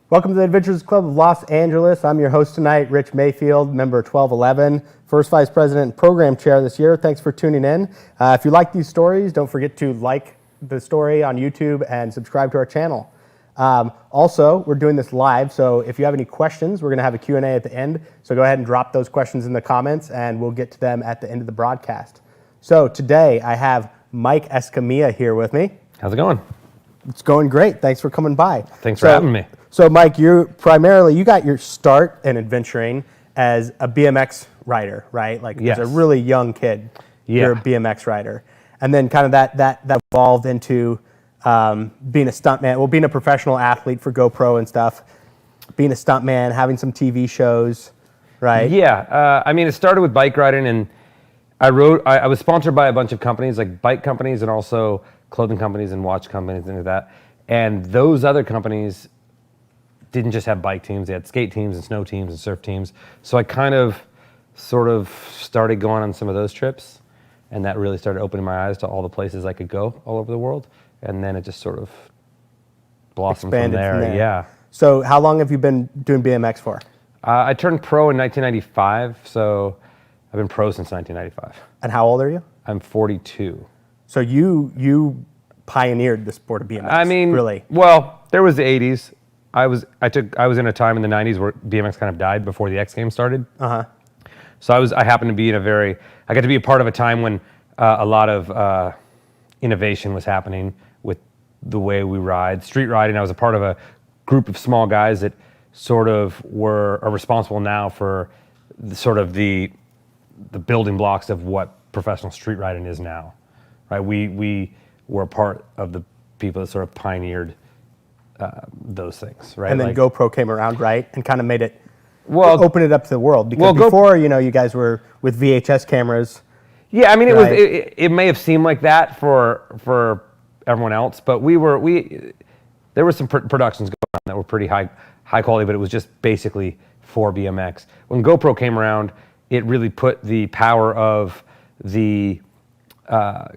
Welcome to the Adventures Club of Los Angeles. I'm your host tonight, Rich Mayfield, member 1211, first vice president and program chair this year. Thanks for tuning in. If you like these stories, don't forget to like the story on YouTube and subscribe to our channel. Also, we're doing this live, so if you have any questions, we're going to have a Q&A at the end. So go ahead and drop those questions in the comments, and we'll get to them at the end of the broadcast. So today, I have Mike Escamilla here with me. How's it going? It's going great. Thanks for coming by. Thanks for having me. So Mike, you got your start in adventuring as a BMX rider, right? Like Yes. as a really young kid, you're a BMX rider. And then kind of that evolved into being a stuntman, being a professional athlete for GoPro and stuff, being a stuntman, having some TV shows, right? Yeah, it started with bike riding, and I was sponsored by a bunch of companies, like bike companies and also clothing companies and watch companies and things like that. And those other companies didn't just have bike teams, they had skate teams and snow teams and surf teams. So I sort of started going on some of those trips, and that really started opening my eyes to all the places I could go all over the world. And then it just sort of blossomed from there. Yeah. So how long have you been doing BMX for? I turned pro in 1995, so I've been pro since 1995. And how old are you? I'm 42. So you pioneered the sport of BMX, really? Well, there was the 80s. I was in a time in the 90s where BMX kind of died before the X Games started. So I happened to be I got to be a part of a time when a lot of innovation was happening with the way we ride. Street riding, I was a part of a group of small guys that sort of are responsible now for the building blocks of what professional street riding is now. Right? We were a part of the people that sort of pioneered those things, right? And then GoPro came around, right, and kind of made it, open it up to the world. Because before, you guys were with VHS cameras. Yeah, it may have seemed like that for everyone else, but there were some productions going on that were pretty high quality, but it was just basically for BMX. When GoPro came around, it really put the power of the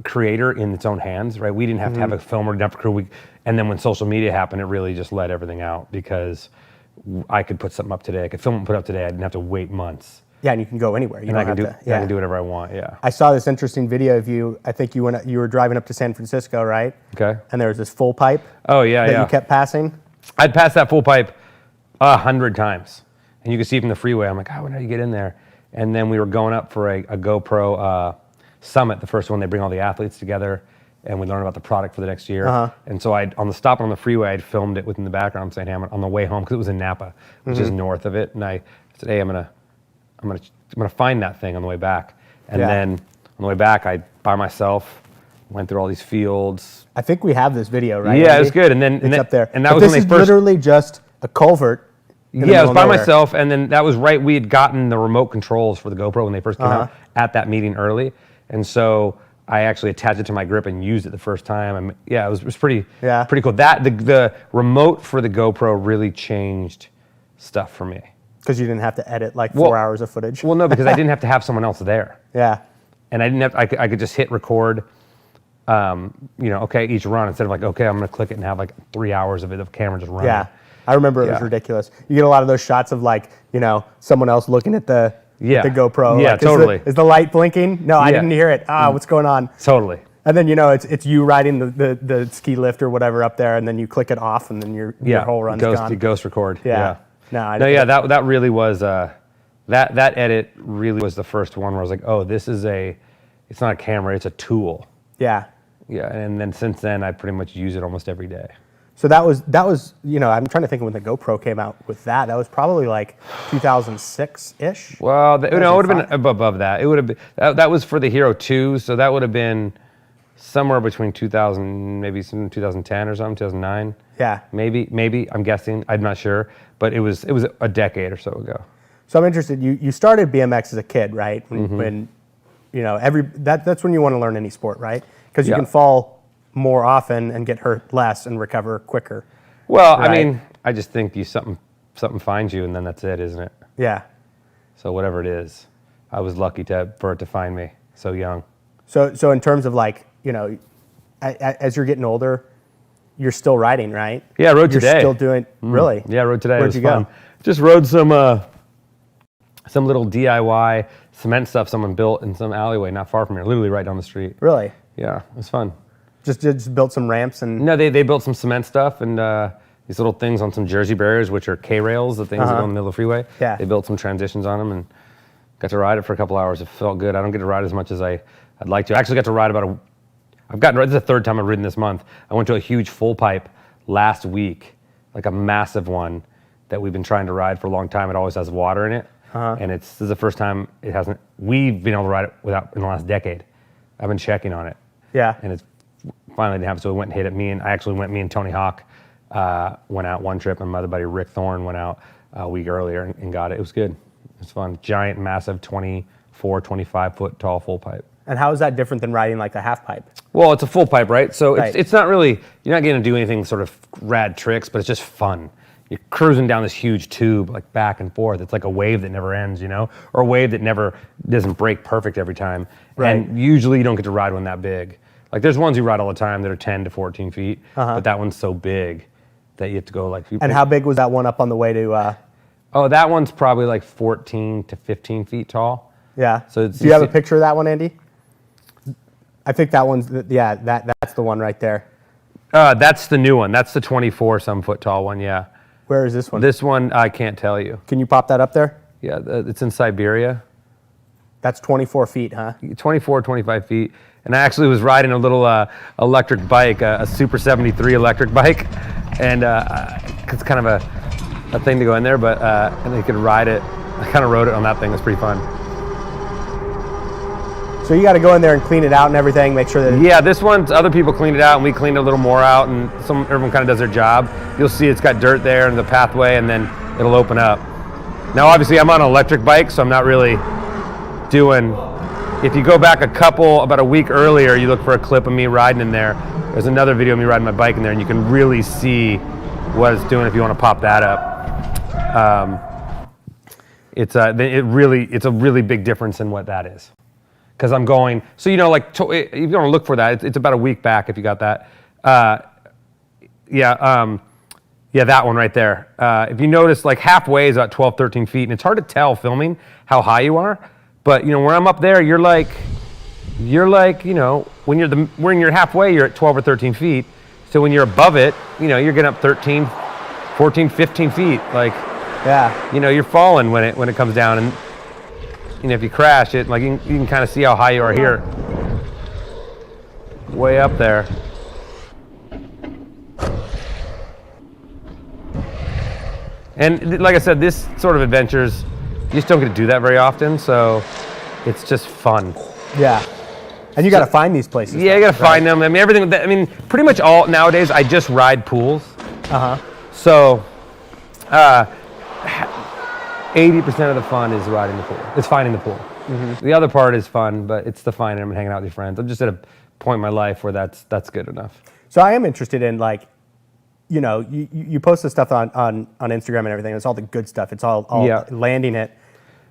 creator in its own hands, right? We didn't have to have a filmer, didn't have a crew. And then when social media happened, it really just let everything out, because I could put something up today. I could film and put it up today. I didn't have to wait months. Yeah, and you can go anywhere. I can do whatever I want. Yeah. I saw this interesting video of you. I think you were driving up to San Francisco, right? Okay. And there was this full pipe. Oh yeah, that you kept passing. I'd passed that full pipe 100 times, and you could see from the freeway. I'm like, when did you get in there? And then we were going up for a GoPro summit, the first one. They bring all the athletes together, and we learn about the product for the next year. And so on the stop on the freeway, I'd filmed it within the background. I'm saying, hey, on the way home, because it was in Napa, which is north of it. And I said, hey, I'm gonna find that thing on the way back. And then on the way back, I by myself went through all these fields. I think we have this video, right? Yeah, it was good. And then it's up there. And that was when they first. Literally just a culvert. Yeah, it was by myself, and then that was right. We had gotten the remote controls for the GoPro when they first came out at that meeting early, and so I actually attached it to my grip and used it the first time. And it was pretty cool. That the remote for the GoPro really changed stuff for me. Because you didn't have to edit 4 hours of footage. Well, no, because I didn't have to have someone else there. Yeah. And I could just hit record. Each run, instead of I'm going to click it and have 3 hours of it of camera just running. Yeah. I remember it was ridiculous. You get a lot of those shots of someone else looking at the GoPro. Yeah, totally. Is the light blinking? No, I didn't hear it. What's going on? Totally. And then it's you riding the ski lift or whatever up there, and then you click it off, and then your whole run's gone. Ghost record. Yeah. That really was that edit really was the first one where I was like, oh, it's not a camera, it's a tool. Yeah. Yeah, and then since then I pretty much use it almost every day. So that was I'm trying to think of when the GoPro came out with that. That was probably 2006-ish. Well, it would have been above that. It would have been that was for the Hero 2, so that would have been somewhere between 2000, maybe some 2010 or something, 2009. Yeah. Maybe I'm guessing. I'm not sure, but it was a decade or so ago. So I'm interested. You started BMX as a kid, right? When that's when you want to learn any sport, right? Because you can fall more often and get hurt less and recover quicker. Well, right? I just think something finds you, and then that's it, isn't it? Yeah. So whatever it is, I was lucky for it to find me so young. So in terms of as you're getting older, you're still riding, right? Yeah, I rode You're today. still doing, really? Yeah, I rode today. Where'd it was you fun. go? Just rode some little DIY cement stuff someone built in some alleyway not far from here, literally right down the street. Really? Yeah, it was fun. Just built some ramps and... No, they built some cement stuff and these little things on some Jersey barriers, which are K-rails, the things that go in the middle of the freeway. Yeah. They built some transitions on them and got to ride it for a couple hours. It felt good. I don't get to ride as much as I'd like to. I actually got to ride this is the third time I've ridden this month. I went to a huge full pipe last week, like a massive one that we've been trying to ride for a long time. It always has water in it. And this is the first time we've been able to ride it without in the last decade. I've been checking on it. Yeah. And it's finally didn't happen, so we went and hit it. Me and Tony Hawk went out one trip, and my other buddy Rick Thorne went out a week earlier and got it. It was good. It was fun. Giant, massive, 24, 25 foot tall full pipe. And how is that different than riding like a half pipe? Well, it's a full pipe, right? So Right. it's not really, you're not going to do anything sort of rad tricks, but it's just fun. You're cruising down this huge tube, like back and forth. It's like a wave that never ends, or a wave that doesn't break perfect every time. Right. And usually you don't get to ride one that big. Like there's ones you ride all the time that are 10 to 14 feet, but that one's so big that you have to go like. And how big was that one up on the way to... Oh, that one's probably like 14 to 15 feet tall. Yeah. So do you have a picture of that one, Andy? I think that one's, that's the one right there. That's the new one. That's the 24 some foot tall one, yeah. Where is this one? This one, I can't tell you. Can you pop that up there? Yeah, it's in Siberia. That's 24 feet, huh? 24, 25 feet. And I actually was riding a little electric bike, a Super 73 electric bike. And it's kind of a thing to go in there, but and you could ride it. I kind of rode it on that thing. It was pretty fun. So you got to go in there and clean it out and everything, make sure that... Yeah, this one, other people cleaned it out, and we cleaned it a little more out, and everyone kind of does their job. You'll see it's got dirt there in the pathway, and then it'll open up. Now, obviously, I'm on an electric bike, so I'm not really doing... If you go back about a week earlier, you look for a clip of me riding in there. There's another video of me riding my bike in there, and you can really see what it's doing if you want to pop that up. It's a really big difference in what that is. Because I'm going, so if you want to look for that, it's about a week back if you got that. That one right there. If you notice, like halfway is about 12, 13 feet, and it's hard to tell filming how high you are. But where I'm up there, you're like, when you're halfway, you're at 12 or 13 feet. So when you're above it, you're getting up 13, 14, 15 feet. Like, yeah, you're falling when it comes down, and if you crash it, like you can kind of see how high you are here, way up there. And like I said, this sort of adventures, you just don't get to do that very often, so it's just fun. Yeah. And you got to find these places. Yeah, you got to find them. I mean, pretty much all nowadays, I just ride pools. So, 80% of the fun is riding the pool. It's finding the pool. The other part is fun, but it's the finding them and hanging out with your friends. I'm just at a point in my life where that's good enough. So I am interested in you post this stuff on Instagram and everything. It's all the good stuff. It's all landing it.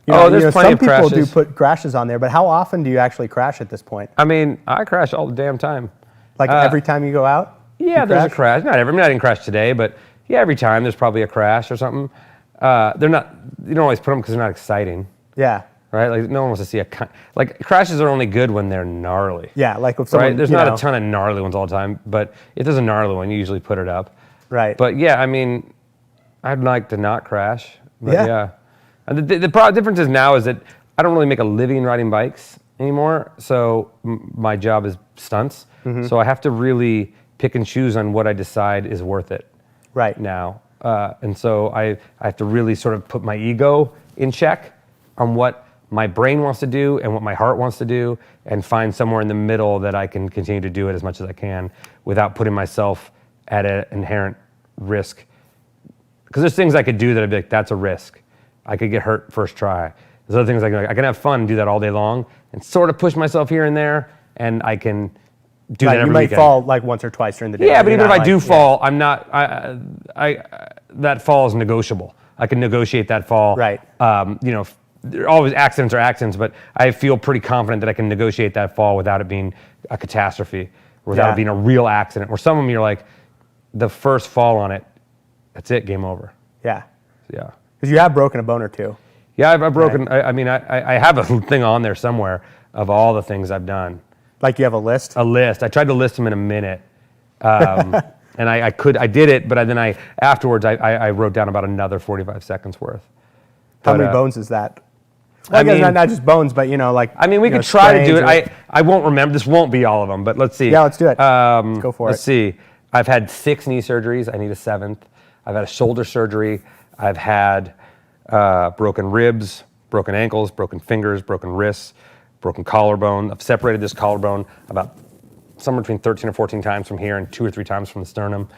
There's plenty of crashes. Some people do put crashes on there, but how often do you actually crash at this point? I mean, I crash all the damn time. Like every time you go out? Yeah, there's a crash. Not every. I didn't crash today, but yeah, every time there's probably a crash or something. They're not. You don't always put them because they're not exciting. Yeah. Right. Like no one wants to see crashes are only good when they're gnarly. Yeah. Like if someone. Right. There's not a ton of gnarly ones all the time, but if there's a gnarly one, you usually put it up. Right. But yeah, I mean, I'd like to not crash. But yeah. And the difference is now is that I don't really make a living riding bikes anymore. So my job is stunts. So I have to really pick and choose on what I decide is worth it. Right. Now. And so I have to really sort of put my ego in check on what my brain wants to do and what my heart wants to do, and find somewhere in the middle that I can continue to do it as much as I can without putting myself at an inherent risk. Because there's things I could do that I'd be like, that's a risk. I could get hurt first try. There's other things I can have fun and do that all day long and sort of push myself here and there, and I can do that every weekend. You might fall like once or twice during the day. Yeah, but even if I do fall, I'm not. That fall is negotiable. I can negotiate that fall. Right. Always accidents are accidents, but I feel pretty confident that I can negotiate that fall without it being a catastrophe, without it being a real accident. Or some of them you're like, the first fall on it, that's it, game over. Yeah. Yeah. Because you have broken a bone or two. Yeah, I've broken, I have a thing on there somewhere of all the things I've done. Like you have a list? A list. I tried to list them in a minute. And I did it, but then afterwards I wrote down about another 45 seconds worth. How But, many bones is that? Well, I guess not just bones, but like. I mean, we could try to do it. I won't remember. This won't be all of them, but let's see. Yeah, let's do it. Let's go for it. Let's see. I've had 6 knee surgeries. I need a 7th. I've had a shoulder surgery. I've had broken ribs, broken ankles, broken fingers, broken wrists, broken collarbone. I've separated this collarbone about somewhere between 13 or 14 times from here and 2 or 3 times from the sternum.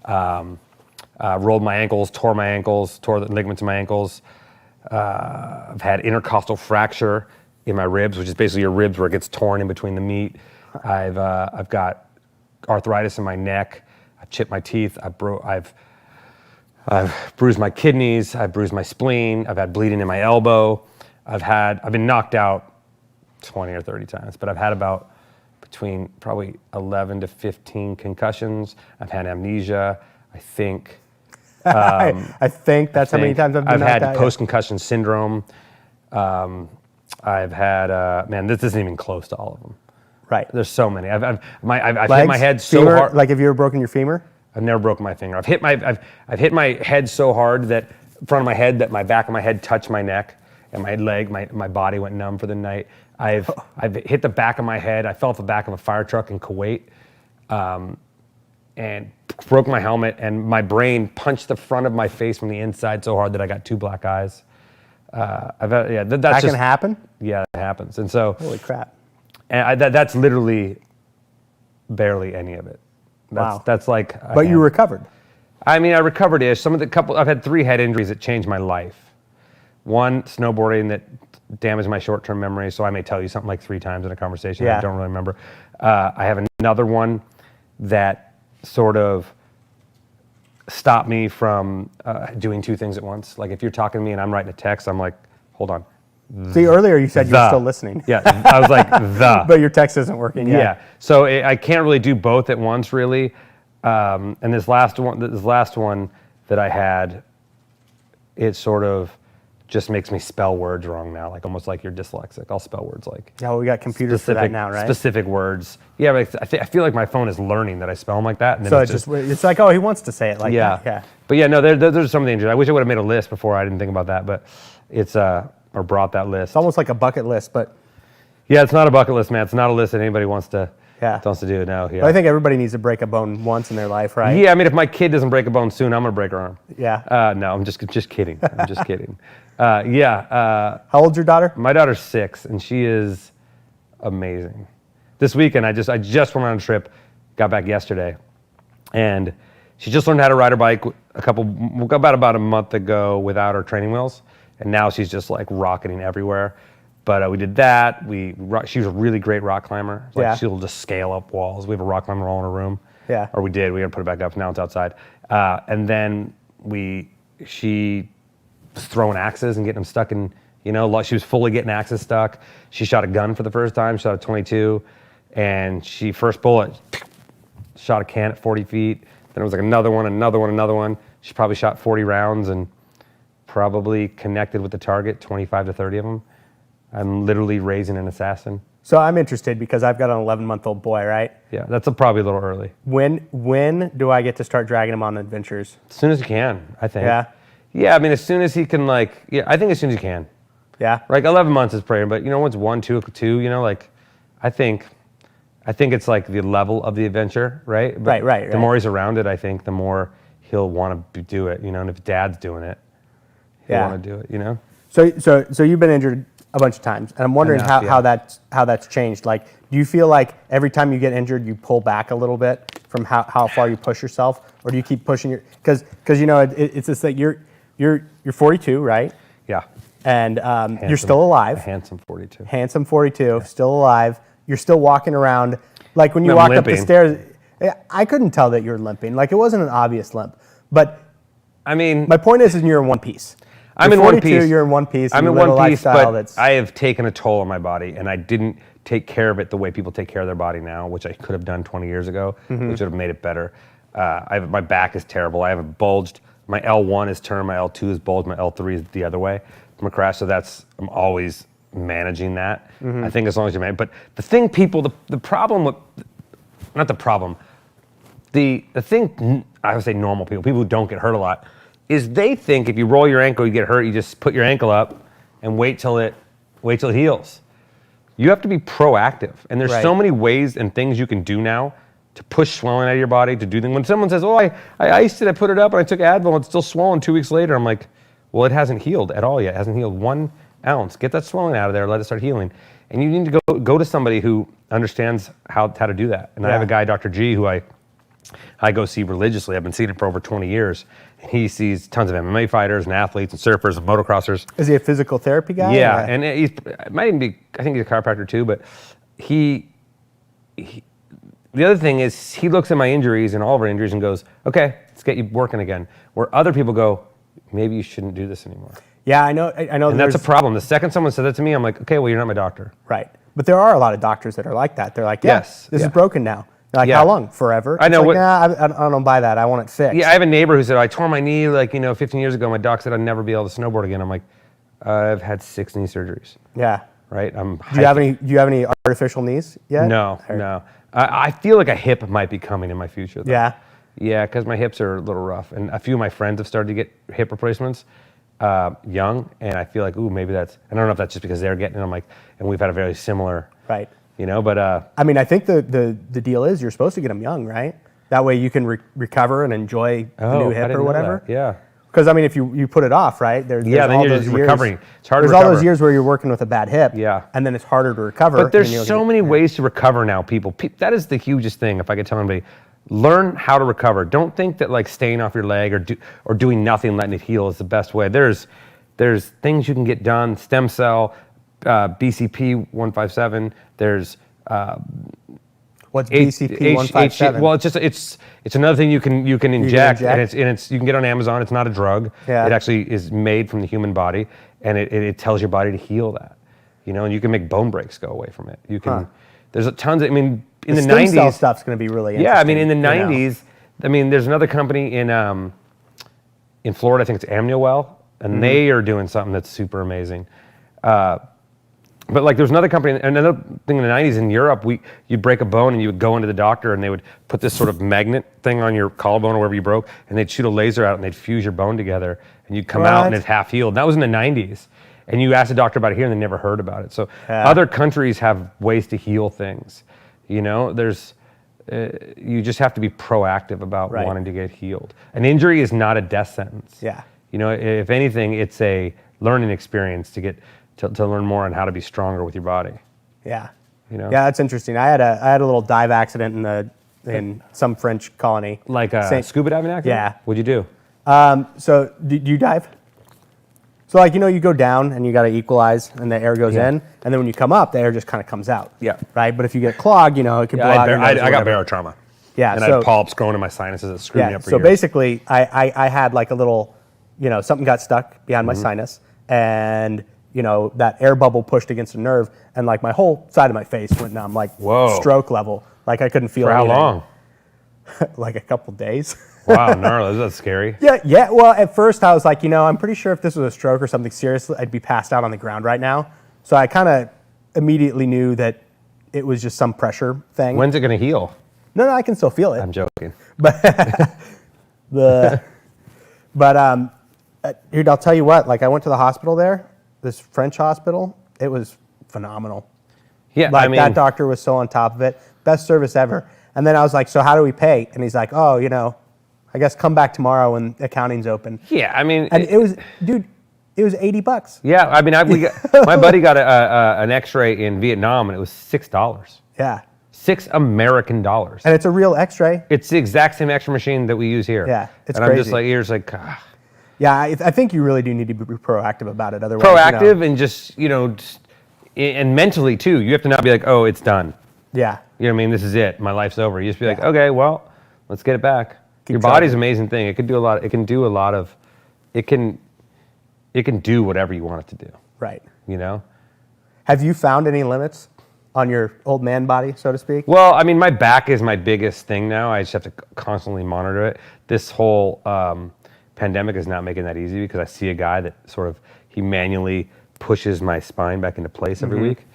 Rolled my ankles, tore the ligaments in my ankles. I've had intercostal fracture in my ribs, which is basically your ribs where it gets torn in between the meat. I've got arthritis in my neck. I've chipped my teeth. I've bruised my kidneys. I've bruised my spleen. I've had bleeding in my elbow. I've been knocked out 20 or 30 times, but I've had about between probably 11 to 15 concussions. I've had amnesia. I think that's how many times I've been knocked out. I've had post-concussion syndrome. I've had, man, this isn't even close to all of them. Right. There's so many. I've hit Legs, my head femur, so hard. Like have you ever broken your femur? I've never broken my finger. I've hit my head so hard that front of my head that my back of my head touched my neck, and my leg, my body went numb for the night. I've hit the back of my head. I fell off the back of a fire truck in Kuwait, and broke my helmet, and my brain punched the front of my face from the inside so hard that I got 2 black eyes. That can happen? Yeah, it happens. And so, holy crap. And that's literally barely any of it. Wow. That's like. But you recovered. I mean, I recovered-ish. I've had 3 head injuries that changed my life. One, snowboarding that damaged my short-term memory, so I may tell you something like 3 times in a conversation. Yeah. I don't really remember. I have another one that sort of stopped me from doing 2 things at once. Like if you're talking to me and I'm writing a text, I'm like, hold on. See, earlier you said you're still listening. Yeah, I was like, But your text isn't working yet. Yeah, so I can't really do both at once, really. And this last one that I had, it sort of just makes me spell words wrong now, like almost like you're dyslexic. I'll spell words like. Yeah, well, we got computers for that now, right? Specific words. Yeah, but I feel like my phone is learning that I spell them like that. And then so it's like, oh, he wants to say it like that. Yeah. But yeah, no, there's some of the injuries. I wish I would have made a list before. I didn't think about that, but it's or brought that list. It's almost like a bucket list, but. Yeah, it's not a bucket list, man. It's not a list that anybody wants to do now. Yeah. But I think everybody needs to break a bone once in their life, right? Yeah, I mean, if my kid doesn't break a bone soon, I'm gonna break her arm. Yeah. No, I'm just kidding. I'm just kidding. Yeah. How old's your daughter? My daughter's 6, and she is amazing. This weekend, I just went on a trip, got back yesterday, and she just learned how to ride her bike about a month ago without her training wheels, and now she's just like rocketing everywhere. But we did that. She was a really great rock climber. Like she'll just scale up walls. We have a rock climber all in her room. Yeah. Or we did. We got to put it back up. Now it's outside. And then she was throwing axes and getting them stuck in. She was fully getting axes stuck. She shot a gun for the first time. She shot a 22, and she first bullet shot a can at 40 feet. Then it was like another one. She probably shot 40 rounds and probably connected with the target 25 to 30 of them. I'm literally raising an assassin. So I'm interested because I've got an 11-month-old boy, right? Yeah, that's probably a little early. When do I get to start dragging him on adventures? As soon as you can, I think. Yeah? Yeah, I mean, as soon as he can, I think as soon as you can. Yeah? Like 11 months is pretty, but once 1, 2, I think it's like the level of the adventure, right? But Right. The more he's around it, I think the more he'll want to do it, and if dad's doing it, he'll want to do it, So you've been injured a bunch of times, and I'm wondering how that's changed. Like, do you feel like every time you get injured, you pull back a little bit from how far you push yourself, or do you keep pushing your? Because it's just that you're 42, right? Yeah. And you're still alive. A handsome 42. Handsome 42, still alive. You're still walking around. Like when you walked up the stairs, I couldn't tell that you were limping. Like it wasn't an obvious limp. But I mean, my point is you're in one piece. I'm in one piece. You're in one piece. I'm in one piece, but I have taken a toll on my body, and I didn't take care of it the way people take care of their body now, which I could have done 20 years ago, which would have made it better. My back is terrible. I have a bulged. My L1 is turned. My L2 is bulged. My L3 is the other way from a crash. So I'm always managing that. I think as long as you manage. But the thing, the problem with, not the problem, the thing, I would say normal people who don't get hurt a lot, is they think if you roll your ankle, you get hurt, you just put your ankle up and wait till it heals. You have to be proactive. And there's so many ways and things you can do now to push swelling out of your body, to do things. When someone says, oh, I iced it, I put it up, and I took Advil, and it's still swollen 2 weeks later, I'm like, well, it hasn't healed at all yet. It hasn't healed 1 ounce. Get that swelling out of there, let it start healing. And you need to go to somebody who understands how to do that. And I have a guy, Dr. G, who I go see religiously. I've been seeing him for over 20 years. He sees tons of MMA fighters and athletes and surfers and motocrossers. Is he a physical therapy guy? Yeah, and it might even be, I think he's a chiropractor too, but he the other thing is he looks at my injuries and all of our injuries and goes, okay, let's get you working again. Where other people go, maybe you shouldn't do this anymore. Yeah, I know. And that's a problem. The second someone said that to me, I'm like, okay, well, you're not my doctor. Right. But there are a lot of doctors that are like that. They're like, this is broken now. They're like, how long? Forever? I know. Like, I don't buy that. I want it fixed. Yeah, I have a neighbor who said, I tore my knee 15 years ago. My doc said I'd never be able to snowboard again. I'm like, I've had 6 knee surgeries. Yeah. Right? Do you have any artificial knees yet? No. I feel like a hip might be coming in my future, though. Yeah? Yeah, because my hips are a little rough. And a few of my friends have started to get hip replacements young. And I feel like, ooh, maybe I don't know if that's just because they're getting it. I'm like, and we've had a very similar... Right. But... I mean, I think the deal is you're supposed to get them young, right? That way you can recover and enjoy the new hip or whatever. Yeah. Because, I mean, if you put it off, right? Then you're just recovering. It's hard to recover. There's all those years where you're working with a bad hip. Yeah. And then it's harder to recover. But there's so many ways to recover now, people. That is the hugest thing, if I could tell anybody. Learn how to recover. Don't think that staying off your leg or doing nothing, letting it heal is the best way. There's things you can get done. Stem cell, BCP 157. There's what's BCP 157? Well, it's another thing you can inject, and it's you can get on Amazon. It's not a drug. Yeah. It actually is made from the human body, and it tells your body to heal that. And you can make bone breaks go away from it. You can. There's tons of. I mean, in the 90s, stem cell stuff's going to be really interesting. Yeah, I mean, in the 90s, I mean, there's another company in Florida. I think it's Amnuel, and they are doing something that's super amazing. But there's another company, another thing in the 90s in Europe, you'd break a bone and you would go into the doctor and they would put this sort of magnet thing on your collarbone or wherever you broke, and they'd shoot a laser out and they'd fuse your bone together, and you'd come out and it's half healed. And that was in the 90s. And you asked a doctor about it here and they never heard about it. So other countries have ways to heal things. There's you just have to be proactive about wanting to get healed. An injury is not a death sentence. Yeah. If anything, it's a learning experience to learn more on how to be stronger with your body. Yeah. Yeah, that's interesting. I had a little dive accident in some French colony. Like a scuba diving accident? Yeah. What'd you do? So do you dive? So you go down and you got to equalize and the air goes in, and then when you come up, the air just kind of comes out. Yeah. Right? But if you get clogged, it could blow out your nose or I got whatever. barotrauma. Yeah. And I had polyps growing in my sinuses that screwed me up for years. So basically, I had like a little, something got stuck behind my sinus, and that air bubble pushed against a nerve, and my whole side of my face went numb, stroke level. I couldn't feel anything. For how long? Like a couple days. Wow, gnarly. Is that scary? Yeah. Well, at first I was like, I'm pretty sure if this was a stroke or something serious, I'd be passed out on the ground right now. So I kind of immediately knew that it was just some pressure thing. When's it going to heal? No, I can still feel it. I'm joking. But dude, I'll tell you what. I went to the hospital there, this French hospital. It was phenomenal. Yeah, that doctor was so on top of it. Best service ever. And then I was like, so how do we pay? And he's like, oh, I guess come back tomorrow when accounting's open. Yeah, I mean, and it was $80. Yeah, I mean, my buddy got an X-ray in Vietnam, and it was $6. Yeah, $6 American. And it's a real X-ray. It's the exact same X-ray machine that we use here. Yeah, it's and crazy. I'm just ears ah. Yeah, I think you really do need to be proactive about it. Otherwise, proactive and just and mentally too. You have to not be like, oh, it's done. Yeah. You know what I mean? This is it. My life's over. You just be like, okay, well, let's get it back. Your trying. body's an amazing thing. It can do a lot. It can do a lot of. It can do whatever you want it to do. Right. Have you found any limits on your old man body, so to speak? Well, I mean, my back is my biggest thing now. I just have to constantly monitor it. This whole pandemic is not making that easy because I see a guy that sort of, he manually pushes my spine back into place every week.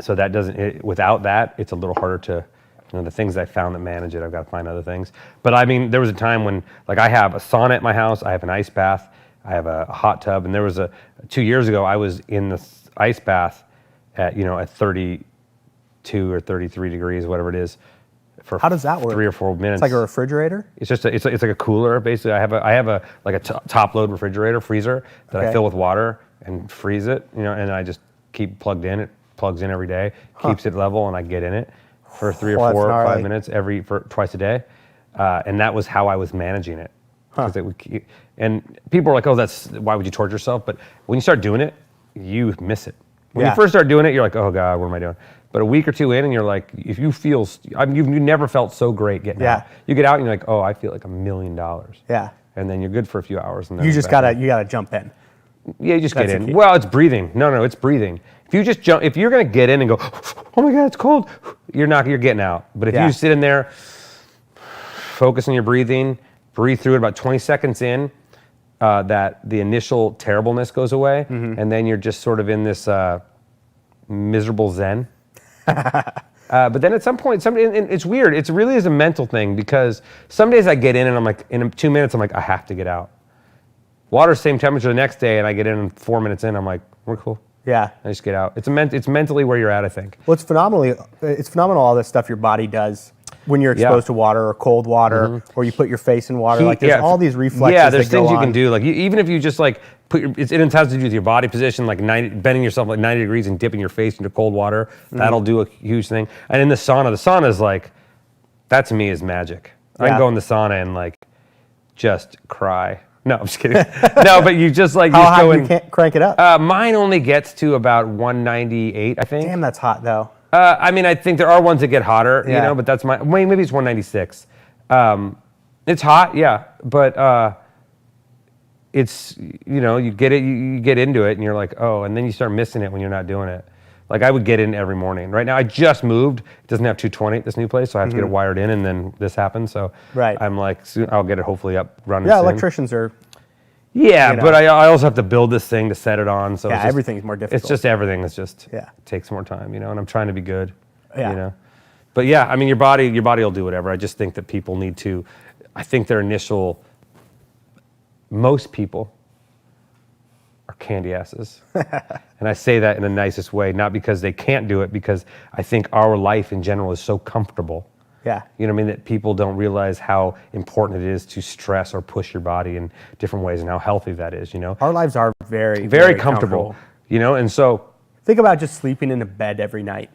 So that doesn't, without that, it's a little harder to, the things I found that manage it, I've got to find other things. But I mean, there was a time when, like, I have a sauna at my house, I have an ice bath, I have a hot tub, and there was 2 years ago, I was in the ice bath at, at 32 or 33 degrees, whatever it is, for how does that work? 3 or 4 minutes. It's like a refrigerator? It's just it's like a cooler, basically. I have a top load refrigerator, freezer that I fill with water and freeze it, and I just keep plugged in. It plugs in every day, keeps it level, and I get in it for 3 or 4 or 5 minutes twice a day. And that was how I was managing it. And people are like, oh, why would you torture yourself? But when you start doing it, you miss it. When you first start doing it, you're like, oh God, what am I doing? But a week or two in, and you're like, if you feel, you've never felt so great getting out. You get out and you're like, oh, I feel like $1 million. Yeah. And then you're good for a few hours. And then you gotta jump in. Yeah, you just get in. Well, it's breathing. No, it's breathing. If you just jump, if you're gonna get in and go, oh my God, it's cold, you're getting out. But if you sit in there, focus on your breathing, breathe through it about 20 seconds in, that the initial terribleness goes away, and then you're just sort of in this miserable zen. But then at some point, and it's weird. It really is a mental thing because some days I get in and I'm like, in 2 minutes, I'm like, I have to get out. Water's same temperature the next day, and I get in 4 minutes in, I'm like, we're cool. Yeah. I just get out. It's mentally where you're at, I think. Well, it's phenomenal all this stuff your body does when you're exposed to water or cold water, or you put your face in water. There's all these reflexes. Yeah, there's things you can do. Like even if you just like it has to do with your body position, like bending yourself like 90 degrees and dipping your face into cold water. That'll do a huge thing. And in the sauna is like, that to me is magic. I can go in the sauna and like just cry. No, I'm just kidding. No, but you just like how high you can't crank it up? Mine only gets to about 198, I think. Damn, that's hot though. I mean, I think there are ones that get hotter, but that's maybe it's 196. It's hot, yeah, but it's, you get it, you get into it and you're like, oh, and then you start missing it when you're not doing it. Like I would get in every morning. Right now I just moved. It doesn't have 220 at this new place, so I have to get it wired in, and then this happens. So I'm like, soon I'll get it hopefully up running soon. Electricians are... Yeah, but I also have to build this thing to set it on. So everything's more difficult. It's just everything. It's just it takes more time, and I'm trying to be good. But yeah, I mean, your body will do whatever. I just think that people need to. I think most people are candy asses, and I say that in the nicest way, not because they can't do it, because I think our life in general is so comfortable. Yeah. You know what I mean? That people don't realize how important it is to stress or push your body in different ways and how healthy that is, Our lives are very, very comfortable, and so... Think about just sleeping in a bed every night.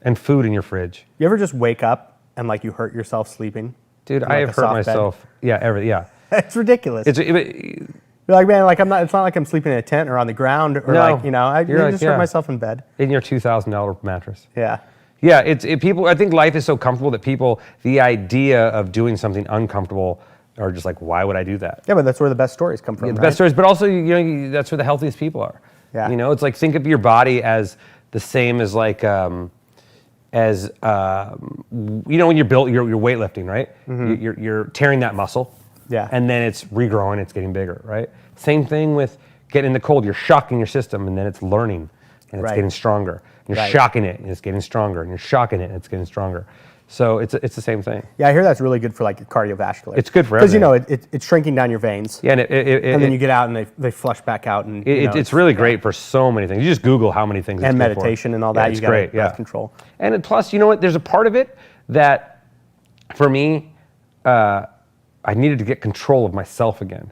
And food in your fridge. You ever just wake up and like you hurt yourself sleeping? Dude, I have hurt myself. Bed? Yeah, It's ridiculous. You're like, man, it's not like I'm sleeping in a tent or on the ground or I just hurt myself in bed. In your $2,000 mattress. Yeah. Yeah, people. I think life is so comfortable that the idea of doing something uncomfortable are just like, why would I do that? Yeah, but that's where the best stories come from. The best stories, but also, that's where the healthiest people are. Yeah. It's like, think of your body as the same as like, when you're built, you're weightlifting, right? You're tearing that muscle. Yeah. And then it's regrowing, it's getting bigger, right? Same thing with getting in the cold. You're shocking your system, and then it's learning, and it's getting stronger. You're shocking it, and it's getting stronger, and you're shocking it, and it's getting stronger. So it's the same thing. Yeah, I hear that's really good for like your cardiovascular. It's good for everything. Because it's shrinking down your veins. Yeah, and then you get out and they flush back out, and it's really great for so many things. You just Google how many things. And meditation and all that. It's great. Breath control. And plus, you know what? There's a part of it that, for me, I needed to get control of myself again.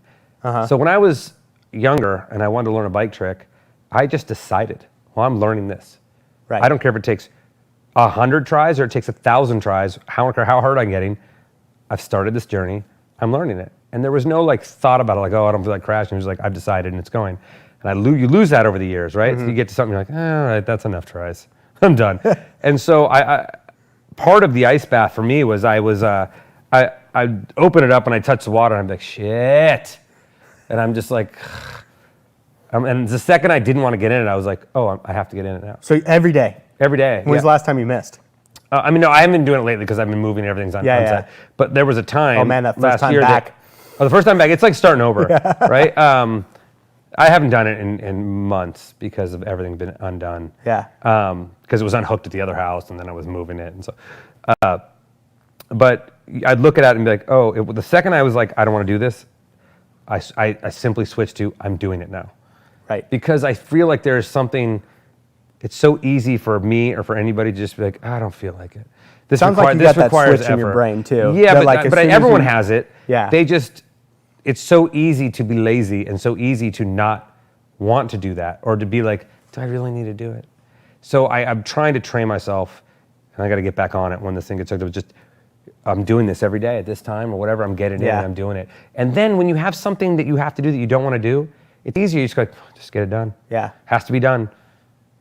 So when I was younger and I wanted to learn a bike trick, I just decided, well, I'm learning this. Right. I don't care if it takes 100 tries or it takes 1,000 tries. I don't care how hard I'm getting. I've started this journey. I'm learning it. And there was no like thought about it, like, oh, I don't feel like crashing. It was like, I've decided and it's going. And you lose that over the years, right? So you get to something, you're like, all right, that's enough tries. I'm done. And so I part of the ice bath for me was I open it up and I touch the water and I'm like, shit. And I'm just like, And the second I didn't want to get in it, I was like, oh, I have to get in it now. So every day. Every day. When was the last time you missed? I mean, no, I haven't been doing it lately because I've been moving and everything's on set. But there was a time. Oh man, that first last time year back. The first time back, it's like starting over, right? I haven't done it in months because of everything been undone. Yeah. Because it was unhooked at the other house, and then I was moving it, and so. But I'd look at it and be like, oh, the second I was like, I don't want to do this, I simply switched to I'm doing it now. Right. Because I feel like there's something. It's so easy for me or for anybody to just be like, I don't feel like it. This Sounds like you got that switch in your brain too. Yeah, but, like, but everyone has it. Yeah. It's so easy to be lazy and so easy to not want to do that or to be like, do I really need to do it? So I'm trying to train myself, and I got to get back on it when this thing gets hooked. I'm doing this every day at this time or whatever. I'm getting in and I'm doing it. And then when you have something that you have to do that you don't want to do, it's easier. You just go, just get it done. Yeah. Has to be done.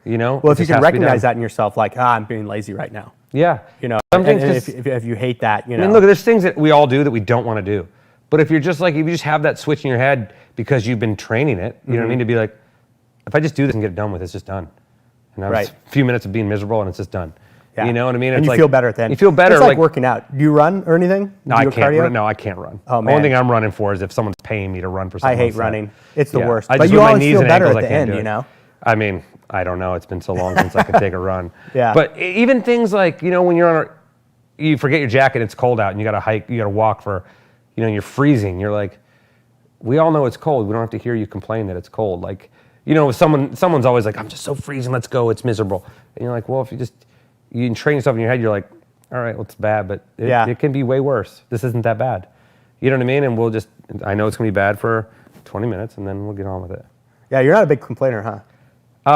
You know? Well, if you can recognize that in yourself, like, I'm being lazy right now. Yeah. You know, Some things if you hate that, you know. I mean, look, there's things that we all do that we don't want to do. But if you're just like, if you just have that switch in your head because you've been training it, you know what I mean? To be like, if I just do this and get it done with, it's just done. And it's a few minutes of being miserable and it's just done. Yeah. You know what I mean? And it's you like, feel better at the end. You feel better. It's like working out. Do you run or anything? No, I can't run. No, I can't run. Oh, man. The only thing I'm running for is if someone's paying me to run for something. I hate running. It's the worst. But you always feel better at the end, you know? I mean, I don't know. It's been so long since I could take a run. Yeah. But even things like, you know, when you're you forget your jacket, it's cold out, and you got to hike, you got to walk for, you know, you're freezing. You're like, we all know it's cold. We don't have to hear you complain that it's cold. Like, you know, someone's always like, I'm just so freezing. Let's go. It's miserable. And you're like, well, if you can train yourself in your head, you're like, all right, well, it's bad, but it can be way worse. This isn't that bad. You know what I mean? And I know it's going to be bad for 20 minutes, and then we'll get on with it. Yeah, you're not a big complainer, huh?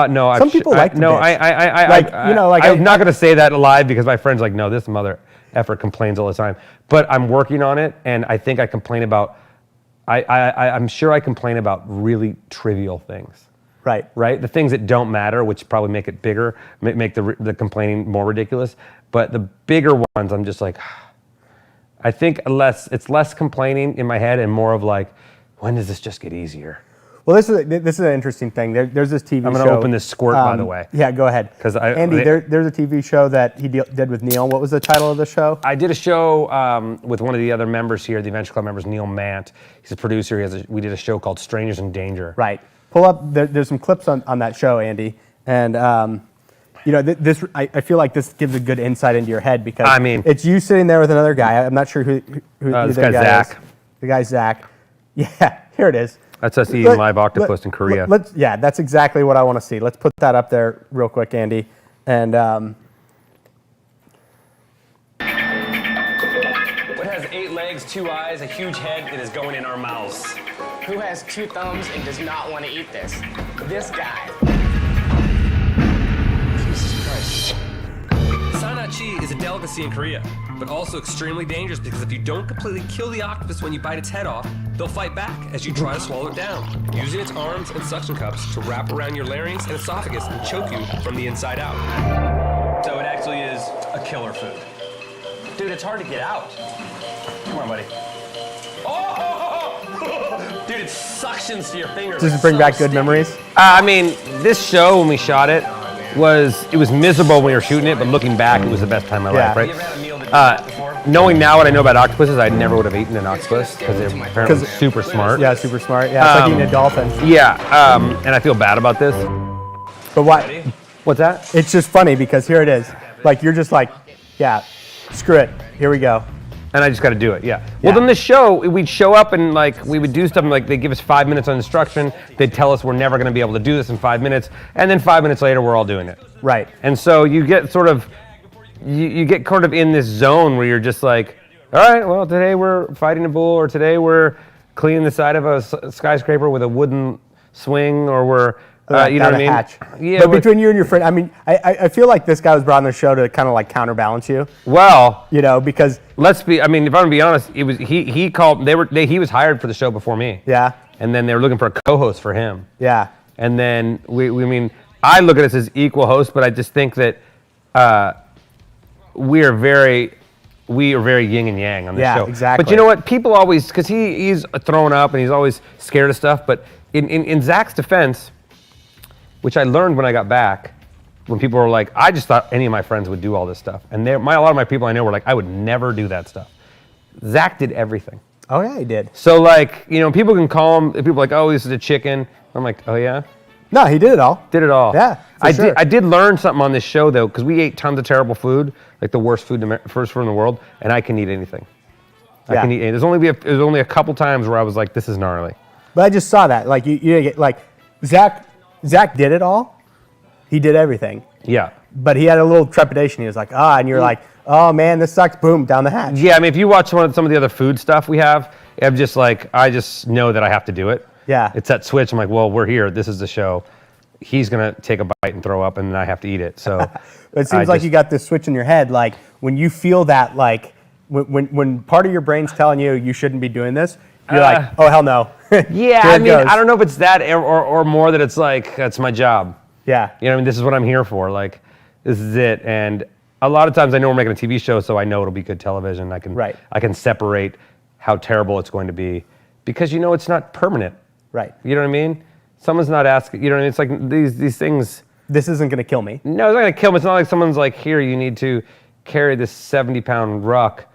No. Some people like to no, bitch. I'm not going to say that live because my friend's like, no, this mother effer complains all the time. But I'm working on it, and I think I complain about, I'm sure I complain about really trivial things. Right? The things that don't matter, which probably make it bigger, make the complaining more ridiculous. But the bigger ones, I'm just like, I think it's less complaining in my head and more of like, when does this just get easier? Well, this is an interesting thing. There's this TV show. I'm going to open this squirt, by the way. Yeah, go ahead. Andy, there's a TV show that he did with Neil. What was the title of the show? I did a show with one of the other members here, the Adventure Club members, Neil Mant. He's a producer. We did a show called Strangers in Danger. Right. Pull up. There's some clips on that show, Andy, and you know, I feel like this gives a good insight into your head because it's you sitting there with another guy. I'm not sure who this the guy Zach is. The guy's Zach. Yeah, here it is. That's us eating live octopus in Korea. Yeah, that's exactly what I want to see. Let's put that up there real quick, Andy. And what has 8 legs, 2 eyes, a huge head, and is going in our mouths? Who has 2 thumbs and does not want to eat this? This guy. Jesus Christ. Sanachi is a delicacy in Korea, but also extremely dangerous because if you don't completely kill the octopus when you bite its head off, they'll fight back as you try to swallow it down, using its arms and suction cups to wrap around your larynx and esophagus and choke you from the inside out. So it actually is a killer food. Dude, it's hard to get out. Come on, buddy. Oh! Dude, it suctions to your fingers. Does it bring back good memories? I mean, this show, when we shot it, was miserable when we were shooting it, but looking back, it was the best time of my life, right? You ever had a meal that you before? Knowing now what I know about octopuses, I never would have eaten an octopus because they're apparently super smart. Yeah, super smart. Yeah, it's like eating a dolphin. Yeah, and I feel bad about this. But why? What's that? It's just funny because here it is. Like, you're just like, yeah, screw it. Here we go. And I just got to do it, yeah. Well, then the show, we'd show up and like we would do stuff and like they'd give us 5 minutes on instruction. They'd tell us we're never going to be able to do this in 5 minutes. And then 5 minutes later, we're all doing it. Right. And so you get sort of, you get kind of in this zone where you're just like, all right, well, today we're fighting a bull or today we're cleaning the side of a skyscraper with a wooden swing or we're, you know what I mean? Hatch. Yeah. But between you and your friend, I mean, I feel like this guy was brought on the show to kind of like counterbalance you. Well, you know, because I mean, if I'm gonna be honest, it was he called. He was hired for the show before me. Yeah. And then they were looking for a co-host for him. Yeah. And then I look at us as equal hosts, but I just think that we are very yin and yang on this show. Yeah, exactly. But you know what? People always, because he's thrown up and he's always scared of stuff, but in Zach's defense, which I learned when I got back, when people were like, I just thought any of my friends would do all this stuff. And a lot of my people I know were like, I would never do that stuff. Zach did everything. Oh yeah, he did. So like, people can call him, people are like, oh, this is a chicken. I'm like, oh yeah? No, he did it all. Did it all. Yeah, for sure. I did learn something on this show though, because we ate tons of terrible food, like the worst food in the world, and I can eat anything. I can eat anything. There's only a couple times where I was like, this is gnarly. But I just saw that. Like like Zach did it all. He did everything. Yeah. But he had a little trepidation. He was like, and you're like, oh man, this sucks. Boom, down the hatch. Yeah, I mean, if you watch some of the other food stuff we have, I'm just like, I just know that I have to do it. Yeah. It's that switch. I'm like, well, we're here. This is the show. He's gonna take a bite and throw up, and then I have to eat it. So it seems like you got this switch in your head. Like when you feel that, like when part of your brain's telling you shouldn't be doing this, you're like, oh hell no. Yeah, I mean, I don't know if it's that or more that it's like that's my job. Yeah. This is what I'm here for. Like, this is it. And a lot of times I know we're making a TV show, so I know it'll be good television. I can separate how terrible it's going to be because it's not permanent. Right. You know what I mean? Someone's not asking. You know what I mean? It's like these things. This isn't going to kill me. No, it's not going to kill me. It's not like someone's like, here, you need to carry this 70-pound ruck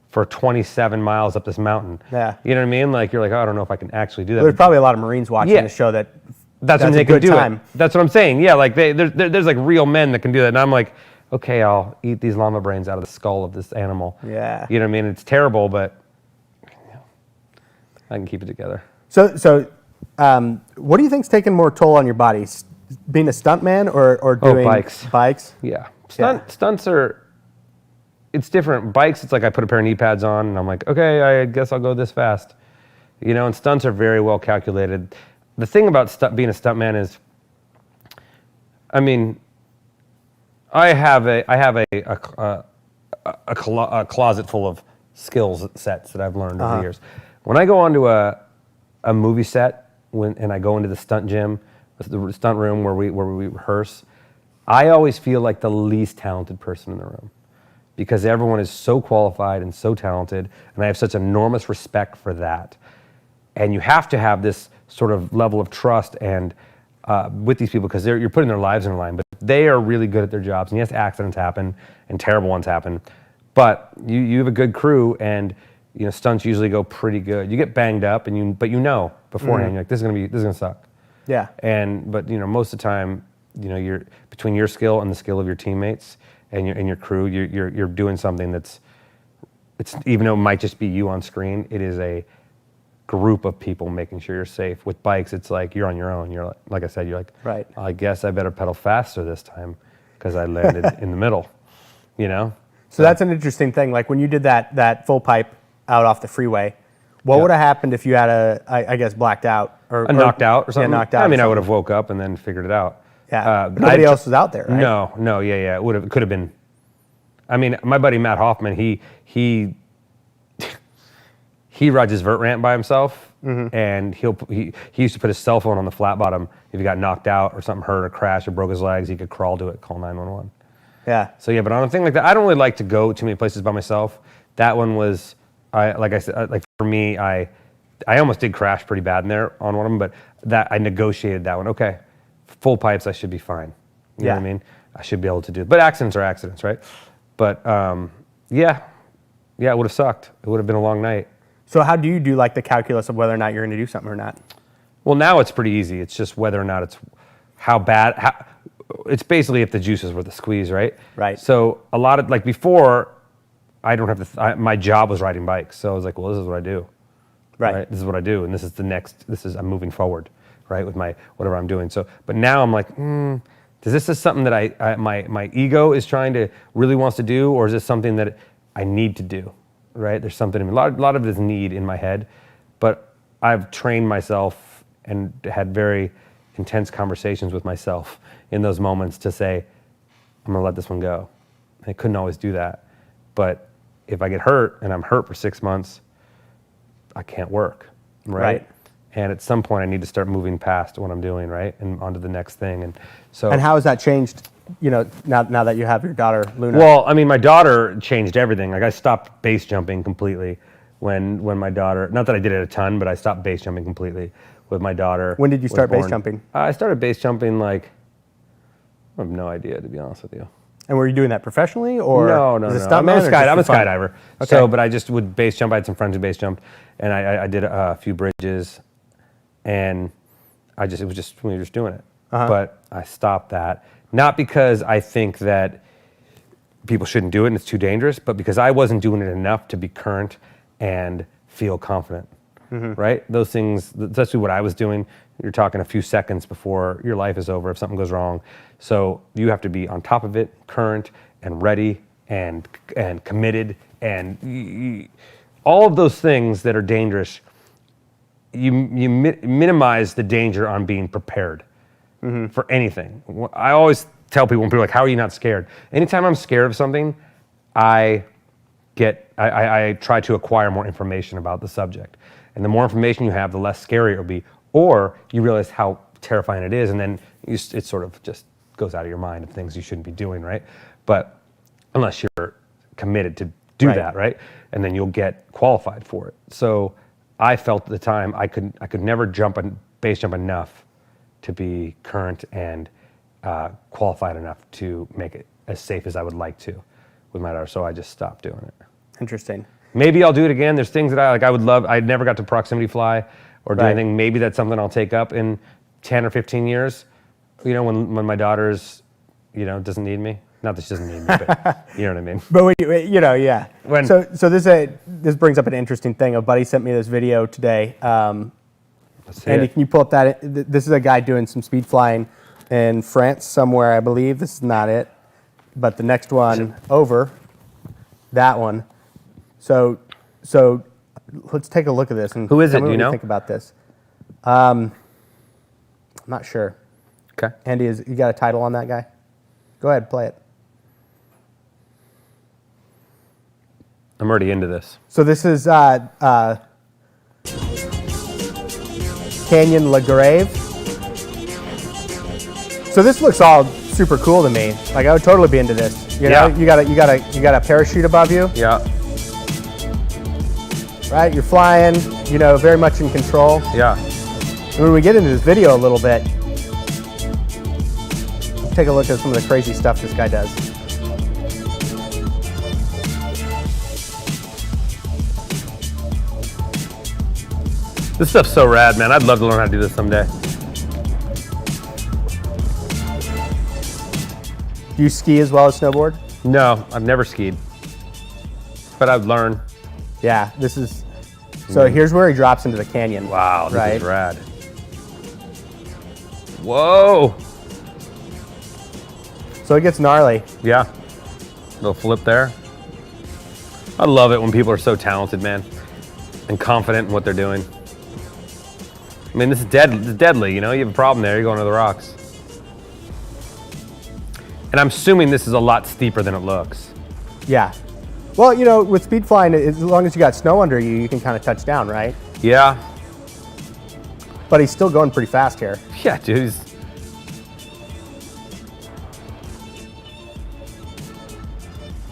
for 27 miles up this mountain. Yeah. You know what I mean? Like, you're like, oh, I don't know if I can actually do that. There's probably a lot of Marines watching the show that's when they a good can do time. it. That's what I'm saying. Yeah, like there's like real men that can do that. And I'm like, okay, I'll eat these llama brains out of the skull of this animal. Yeah. You know what I mean? It's terrible, but I can keep it together. So what do you think's taking more toll on your body? Being a stuntman or doing bikes? Yeah. Stunts are, it's different. Bikes, it's like I put a pair of knee pads on and I'm like, okay, I guess I'll go this fast. And stunts are very well calculated. The thing about being a stuntman is, I mean, I have a closet full of skills sets that I've learned over the years. When I go onto a movie set and I go into the stunt gym, the stunt room where we rehearse, I always feel like the least talented person in the room because everyone is so qualified and so talented, and I have such enormous respect for that. And you have to have this sort of level of trust and with these people because you're putting their lives in the line, but they are really good at their jobs. And yes, accidents happen and terrible ones happen, but you have a good crew and stunts usually go pretty good. You get banged up but beforehand, you're like, this is gonna suck. Yeah. But most of the time, you're between your skill and the skill of your teammates and your crew, you're doing something it's even though it might just be you on screen, it is a group of people making sure you're safe. With bikes, it's like you're on your own. You're like I said, you're like, right. I guess I better pedal faster this time because I landed in the middle. So that's an interesting thing. Like when you did that full pipe out off the freeway, what would have happened if you had I guess blacked out or knocked out or something? Yeah, knocked out. I mean, I would have woke up and then figured it out. Yeah, but nobody else was out there, right? No, yeah. It could have been. I mean, my buddy Matt Hoffman, he rides his vert ramp by himself, and he used to put his cell phone on the flat bottom. If he got knocked out or something hurt or crashed or broke his legs, he could crawl to it, call 911. Yeah. So yeah, but on a thing like that, I don't really like to go too many places by myself. That one was, like I said, like for me, I almost did crash pretty bad in there on one of them, but that I negotiated that one. Okay, full pipes, I should be fine. You know what I mean? I should be able to do it. But accidents are accidents, right? But yeah, it would have sucked. It would have been a long night. So how do you do like the calculus of whether or not you're going to do something or not? Well, now it's pretty easy. It's just whether or not it's it's basically if the juice is worth the squeeze, right? Right. So a lot of, like before, I don't have to, my job was riding bikes. So I was like, well, this is what I do. Right. This is what I do. And I'm moving forward, right? With whatever I'm doing. So, but now I'm like, is this something that my ego is trying to, really wants to do? Or is this something that I need to do? Right? There's something, a lot of this need in my head, but I've trained myself and had very intense conversations with myself in those moments to say, I'm gonna let this one go. I couldn't always do that. But if I get hurt and I'm hurt for 6 months, I can't work, right? And at some point I need to start moving past what I'm doing, right? And onto the next thing. And so. And how has that changed, now that you have your daughter, Luna? Well, I mean, my daughter changed everything. Like I stopped base jumping completely when my daughter, not that I did it a ton, but I stopped base jumping completely with my daughter. When did you was start base born. jumping? I started base jumping like, I have no idea, to be honest with you. And were you doing that professionally, or No. as a I'm stuntman, or just I'm a for fun? skydiver. Okay. So, but I just would base jump. I had some friends who base jumped, and I did a few bridges, and we were just doing it. But I stopped that, not because I think that people shouldn't do it and it's too dangerous, but because I wasn't doing it enough to be current and feel confident. Right? Those things, that's actually what I was doing. You're talking a few seconds before your life is over if something goes wrong. So you have to be on top of it, current and ready and committed, and all of those things that are dangerous. You minimize the danger on being prepared for anything. I always tell people, when people are like, how are you not scared? Anytime I'm scared of something, I try to acquire more information about the subject. And the more information you have, the less scary it will be. Or you realize how terrifying it is, and then it sort of just goes out of your mind of things you shouldn't be doing, right? But unless you're committed to do that, right? And then you'll get qualified for it. So I felt at the time I could never base jump enough to be current and qualified enough to make it as safe as I would like to with my daughter. So I just stopped doing it. Interesting. Maybe I'll do it again. There's things that I would love. I never got to proximity fly or do anything. Maybe that's something I'll take up in 10 or 15 years. You know, when my daughter's, doesn't need me. Not that she doesn't need me, but you know what I mean. But yeah. When- So this brings up an interesting thing. A buddy sent me this video today. Let's see Andy, it. can you pull up that? This is a guy doing some speed flying in France somewhere, I believe. This is not it, but the next one over, that one. So let's take a look at this. And Who is tell it? me Do you what know? Think about this. I'm not sure. Okay. Andy, you got a title on that guy? Go ahead, play it. I'm already into this. So this is Canyon La Grave. So this looks all super cool to me. Like I would totally be into this. You know, Yeah. you got a parachute above you, Yeah. right? You're flying, very much in control. Yeah. And when we get into this video a little bit, let's take a look at some of the crazy stuff this guy does. This stuff's so rad, man. I'd love to learn how to do this someday. Do you ski as well as snowboard? No, I've never skied, but I'd learn. Yeah, this is. So here's where he drops into the canyon. Wow, this right? is rad. Whoa. So it gets gnarly. Yeah. Little flip there. I love it when people are so talented, man, and confident in what they're doing. I mean, this is deadly, You have a problem there, you're going to the rocks. And I'm assuming this is a lot steeper than it looks. Yeah. Well, with speed flying, as long as you got snow under you, you can kind of touch down, right? Yeah. But he's still going pretty fast here. Yeah, dude.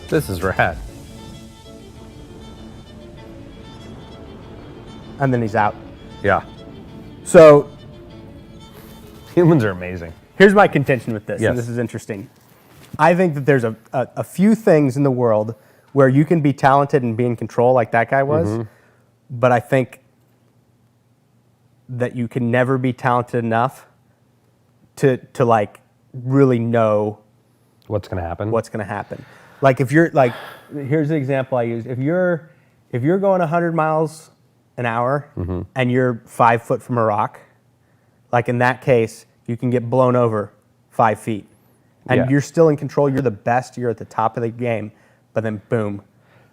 This is rad. And then he's out. Yeah. So Humans are amazing. here's my contention with this, Yes. and this is interesting. I think that there's a few things in the world where you can be talented and be in control like that guy was, but I think that you can never be talented enough to like really know What's going to happen? what's going to happen. Like if you're like, here's the example I use. If you're going 100 miles an hour and you're 5 foot from a rock, like in that case, you can get blown over 5 feet. And Yeah. you're still in control. You're the best. You're at the top of the game. But then boom.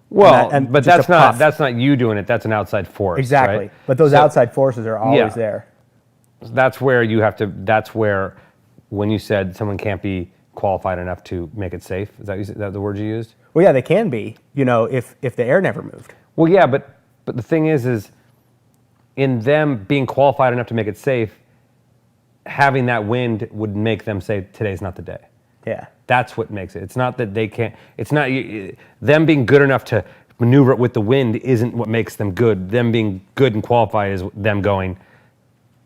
Well, and but just a puff. that's not you doing it. That's an outside force. Exactly. Right? But those So outside forces are always there. That's where you have to. That's where, when you said someone can't be qualified enough to make it safe, is that the word you used? Well, yeah, they can be. If the air never moved. Well, yeah, but the thing is in them being qualified enough to make it safe, having that wind would make them say today's not the day. Yeah. That's what makes it. It's not that they can't. It's not them being good enough to maneuver it with the wind isn't what makes them good. Them being good and qualified is them going,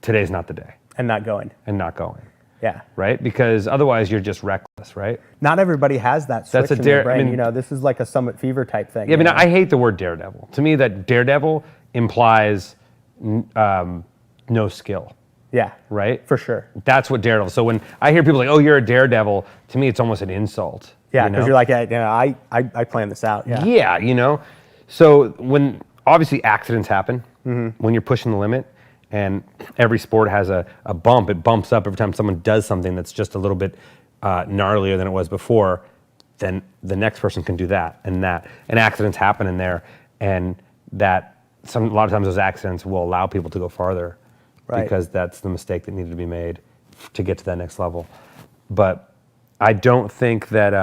today's not the day, And not going. and not going. Yeah. Right? Because otherwise you're just reckless, right? Not everybody has that switch That's a in their dare- I brain. mean- This is like a Summit Fever type thing. Yeah, I mean, I hate the word daredevil. To me, that daredevil implies no skill, Yeah. right? For sure. That's what daredevil. So when I hear people like, "Oh, you're a daredevil," to me, it's almost an insult. Yeah, you because know? you're like, I planned this out. Yeah. Yeah. So when obviously accidents happen Mm-hmm. when you're pushing the limit, and every sport has a bump. It bumps up every time someone does something that's just a little bit gnarlier than it was before. Then the next person can do that, and accidents happen in there, and a lot of times those accidents will allow people to go farther, Right. because that's the mistake that needed to be made to get to that next level. But I don't think that.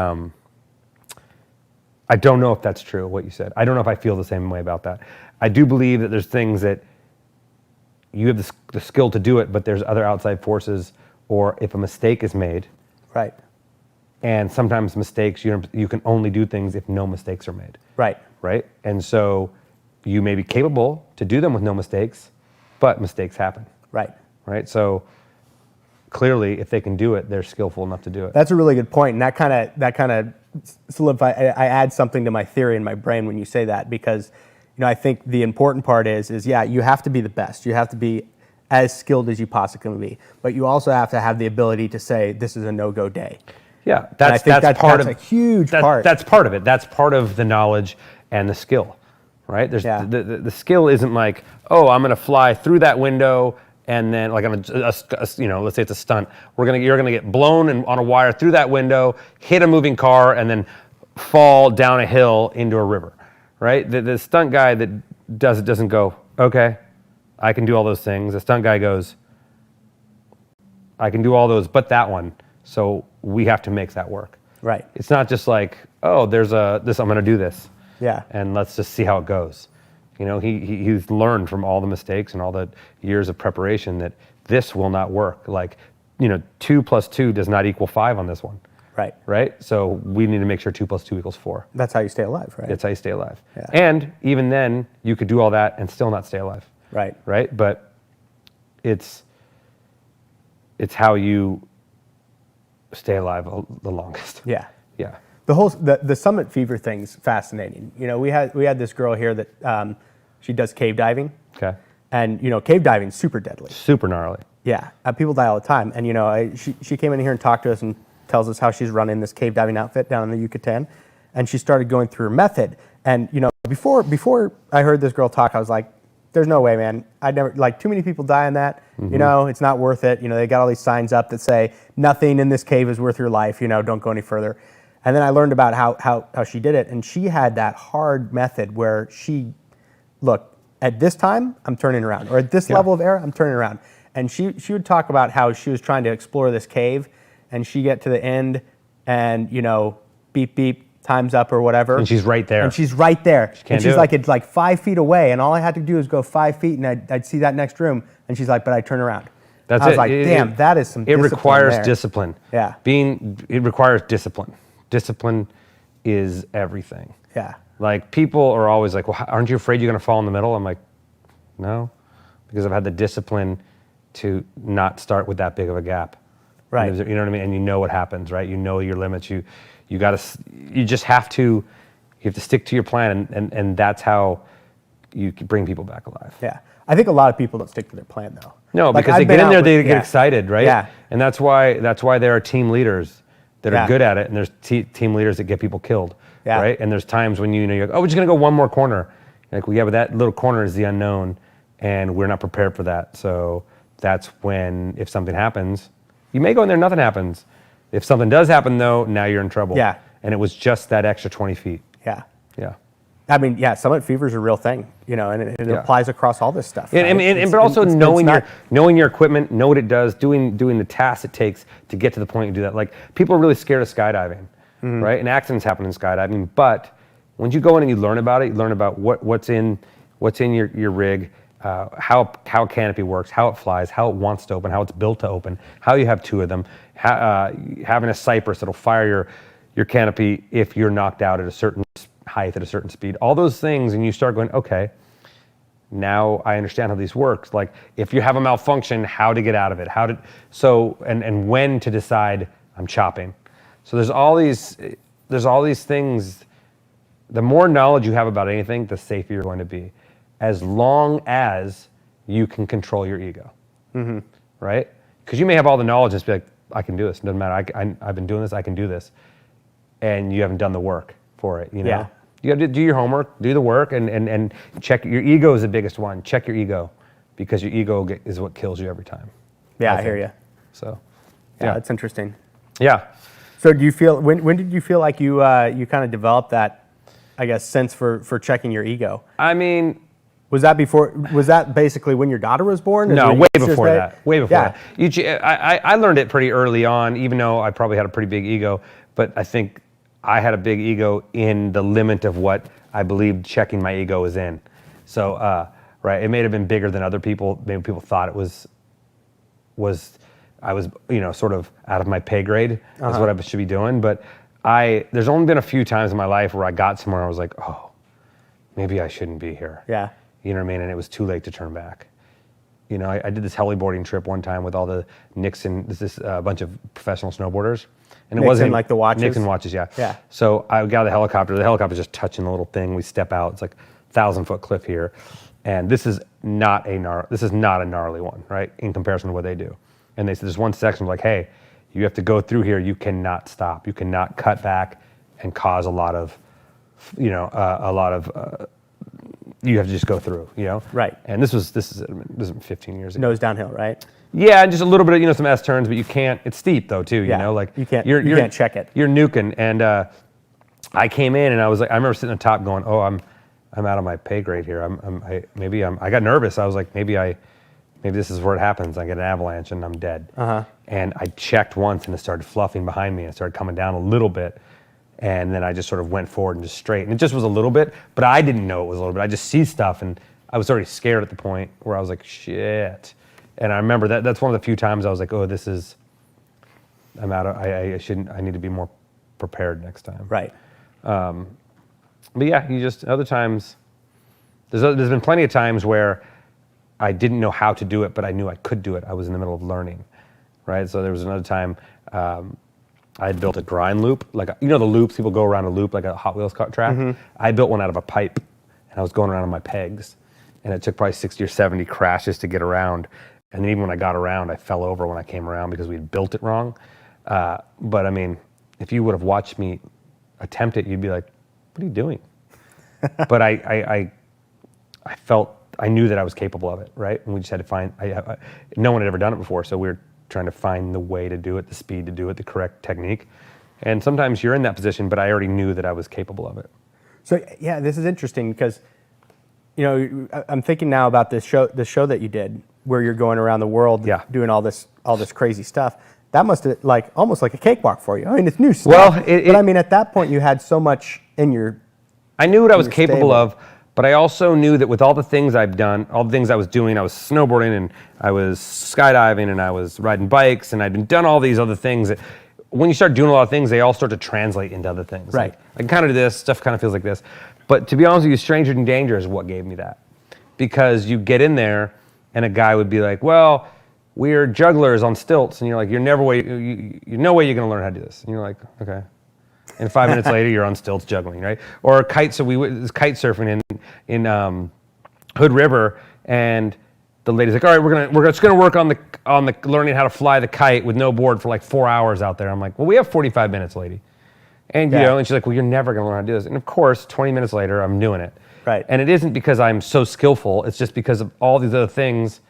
I don't know if that's true, what you said. I don't know if I feel the same way about that. I do believe that there's things that you have the skill to do it, but there's other outside forces, or if a mistake is made, Right. and sometimes mistakes, you can only do things if no mistakes are made, Right. right? And so you may be capable to do them with no mistakes, but mistakes happen, Right. right? So clearly, if they can do it, they're skillful enough to do it. That's a really good point, and that kind of solidify. I add something to my theory in my brain when you say that, because I think the important part is you have to be the best. You have to be as skilled as you possibly can be, but you also have to have the ability to say this is a no-go day. Yeah, I think that's a huge part. That's part of it. That's part of the knowledge and the skill, right? There's Yeah. the skill isn't like, oh, I'm going to fly through that window, and then like on let's say it's a stunt. You're gonna get blown on a wire through that window, hit a moving car, and then fall down a hill into a river, right? The stunt guy that does it doesn't go, okay, I can do all those things. The stunt guy goes, I can do all those, but that one. So we have to make that work. Right. It's not just like, oh, there's I'm going to do this. Yeah. And let's just see how it goes. He's learned from all the mistakes and all the years of preparation that this will not work. Like, 2 + 2 does not equal 5 on this one. Right. Right? So we need to make sure 2 + 2 = 4. That's how you stay alive, right? That's how you stay alive. Yeah. And even then, you could do all that and still not stay alive. Right. Right? But it's how you stay alive the longest. Yeah. Yeah. The Summit Fever thing's fascinating. We had this girl here that she does cave diving, Okay. and cave diving's super deadly. Super gnarly. Yeah, people die all the time. And she came in here and talked to us and tells us how she's running this cave diving outfit down in the Yucatan, and she started going through her method. And before I heard this girl talk, I was like, "There's no way, man. Too many people die in that. It's not worth it. They got all these signs up that say nothing in this cave is worth your life. Don't go any further." And then I learned about how she did it, and she had that hard method where look, at this time, I'm turning around, or at this level of air, I'm turning around. And she would talk about how she was trying to explore this cave, and she get to the end, and beep beep, time's up or whatever. And she's right there. And she's right there. She can't and do she's it. like, it's like 5 feet away, and all I had to do is go 5 feet, and I'd see that next room. And she's like, but I turn around. That's I was it. like, damn, that is some It discipline requires there. discipline. Yeah. It requires discipline. Discipline is everything. Yeah. Like, people are always like, well, aren't you afraid you're going to fall in the middle? I'm like, no, because I've had the discipline to not start with that big of a gap. Right. And you know what I mean? And you know what happens, right? You know your limits. You just have to stick to your plan, and that's how you can bring people back alive. Yeah. I think a lot of people don't stick to their plan, though. No, Like, because I've they been get in out there, with- they get yeah. excited, right? Yeah. And that's why there are team leaders that Yeah. are good at it, and there's team leaders that get people killed, Yeah. right? And there's times when you're like, oh, we're just gonna go one more corner. You're like, well, yeah, but that little corner is the unknown, and we're not prepared for that. So that's when, if something happens, you may go in there, nothing happens. If something does happen, though, now you're in trouble. Yeah. And it was just that extra 20 feet. Yeah. Yeah. I mean, yeah, Summit Fever is a real thing, and it Yeah. applies across all this stuff. And, right? but also it's knowing not- your equipment, know what it does, doing the tasks it takes to get to the point you do that. Like, people are really scared of skydiving, right? And accidents happen in skydiving. But when you go in and you learn about it, you learn about what's in your rig, how canopy works, how it flies, how it wants to open, how it's built to open, how you have two of them, having a cypress that'll fire your canopy if you're knocked out at a certain height, at a certain speed, all those things, and you start going, okay, now I understand how these works. Like if you have a malfunction, how to get out of it, and when to decide I'm chopping. So there's all these things. The more knowledge you have about anything, the safer you're going to be, as long as you can control your ego, right? Because you may have all the knowledge and just be like, I can do this. It doesn't matter. I've been doing this. I can do this, and you haven't done the work for it. You know, Yeah. you have to do your homework, do the work, and check. Your ego is the biggest one. Check your ego, because your ego is what kills you every time. Yeah, I hear you. So, Yeah, that's interesting. Yeah. So do you feel, when did you feel like you kind of developed that, I guess, sense for checking your ego? I mean, Was that basically when your daughter was born? no, Or way just before that. Way before Yeah. that. I learned it pretty early on, even though I probably had a pretty big ego. But I think I had a big ego in the limit of what I believed checking my ego was in. So, right, it may have been bigger than other people. Maybe people thought it was I was, sort of out of my pay grade. That's what I should be doing. But there's only been a few times in my life where I got somewhere and I was like, oh, maybe I shouldn't be here. Yeah. You know what I mean? And it was too late to turn back. I did this heliboarding trip one time with all the Nixon, this bunch of professional snowboarders. And it wasn't like the watches? Nixon watches, yeah. Yeah. So I got out of the helicopter. The helicopter's just touching the little thing. We step out. It's like 1,000-foot cliff here. And this is not a gnarly one, right? In comparison to what they do. And they said there's one section like, hey, you have to go through here. You cannot stop. You cannot cut back and cause a lot of you have to just go through, Right. And this is 15 years ago. Nose downhill, right? Yeah, and just a little bit of some S turns, but you can't. It's steep though too, Yeah. like You can't check it. You're nuking, and I came in and I was like, I remember sitting on top going, oh, I'm out of my pay grade here. I got nervous. I was like, maybe this is where it happens. I get an avalanche and I'm dead. And I checked once and it started fluffing behind me and it started coming down a little bit. And then I just sort of went forward and just straight. And it just was a little bit, but I didn't know it was a little bit. I just see stuff and I was already scared at the point where I was like, shit. And I remember that's one of the few times I was like, oh, I need to be more prepared next time. Right. But yeah, other times, there's been plenty of times where I didn't know how to do it, but I knew I could do it. I was in the middle of learning, right? So there was another time I had built a grind loop, like the loops, people go around a loop like a Hot Wheels track. I built one out of a pipe, and I was going around on my pegs, and it took probably 60 or 70 crashes to get around. And then even when I got around, I fell over when I came around because we had built it wrong. But I mean, if you would have watched me attempt it, you'd be like, what are you doing? But I knew that I was capable of it, right? And we just had to find, no one had ever done it before, so we were trying to find the way to do it, the speed to do it, the correct technique. And sometimes you're in that position, but I already knew that I was capable of it. So yeah, this is interesting because, I'm thinking now about this show that you did where you're going around the world doing all this crazy stuff. That must have almost like a cakewalk for you. I mean, it's new stuff. Well, but I mean, at that point you had so much in your. I knew what I was capable stable. of, but I also knew that with all the things I've done, all the things I was doing, I was snowboarding and I was skydiving and I was riding bikes and I'd done all these other things that when you start doing a lot of things, they all start to translate into other things. Right. Like, I can kind of do this, stuff kind of feels like this. But to be honest with you, Stranger Than Danger is what gave me that. Because you get in there and a guy would be like, well, we're jugglers on stilts. And you're like, you're no way you're going to learn how to do this. And you're like, okay. And 5 minutes later, you're on stilts juggling, right? Or kite. So we was kite surfing in Hood River, and the lady's like, all right, we're just gonna work on the learning how to fly the kite with no board for like 4 hours out there. I'm like, well, we have 45 minutes, lady. And and she's like, well, you're never gonna learn how to do this. And of course, 20 minutes later, I'm doing it. Right. And it isn't because I'm so skillful. It's just because of all these other things.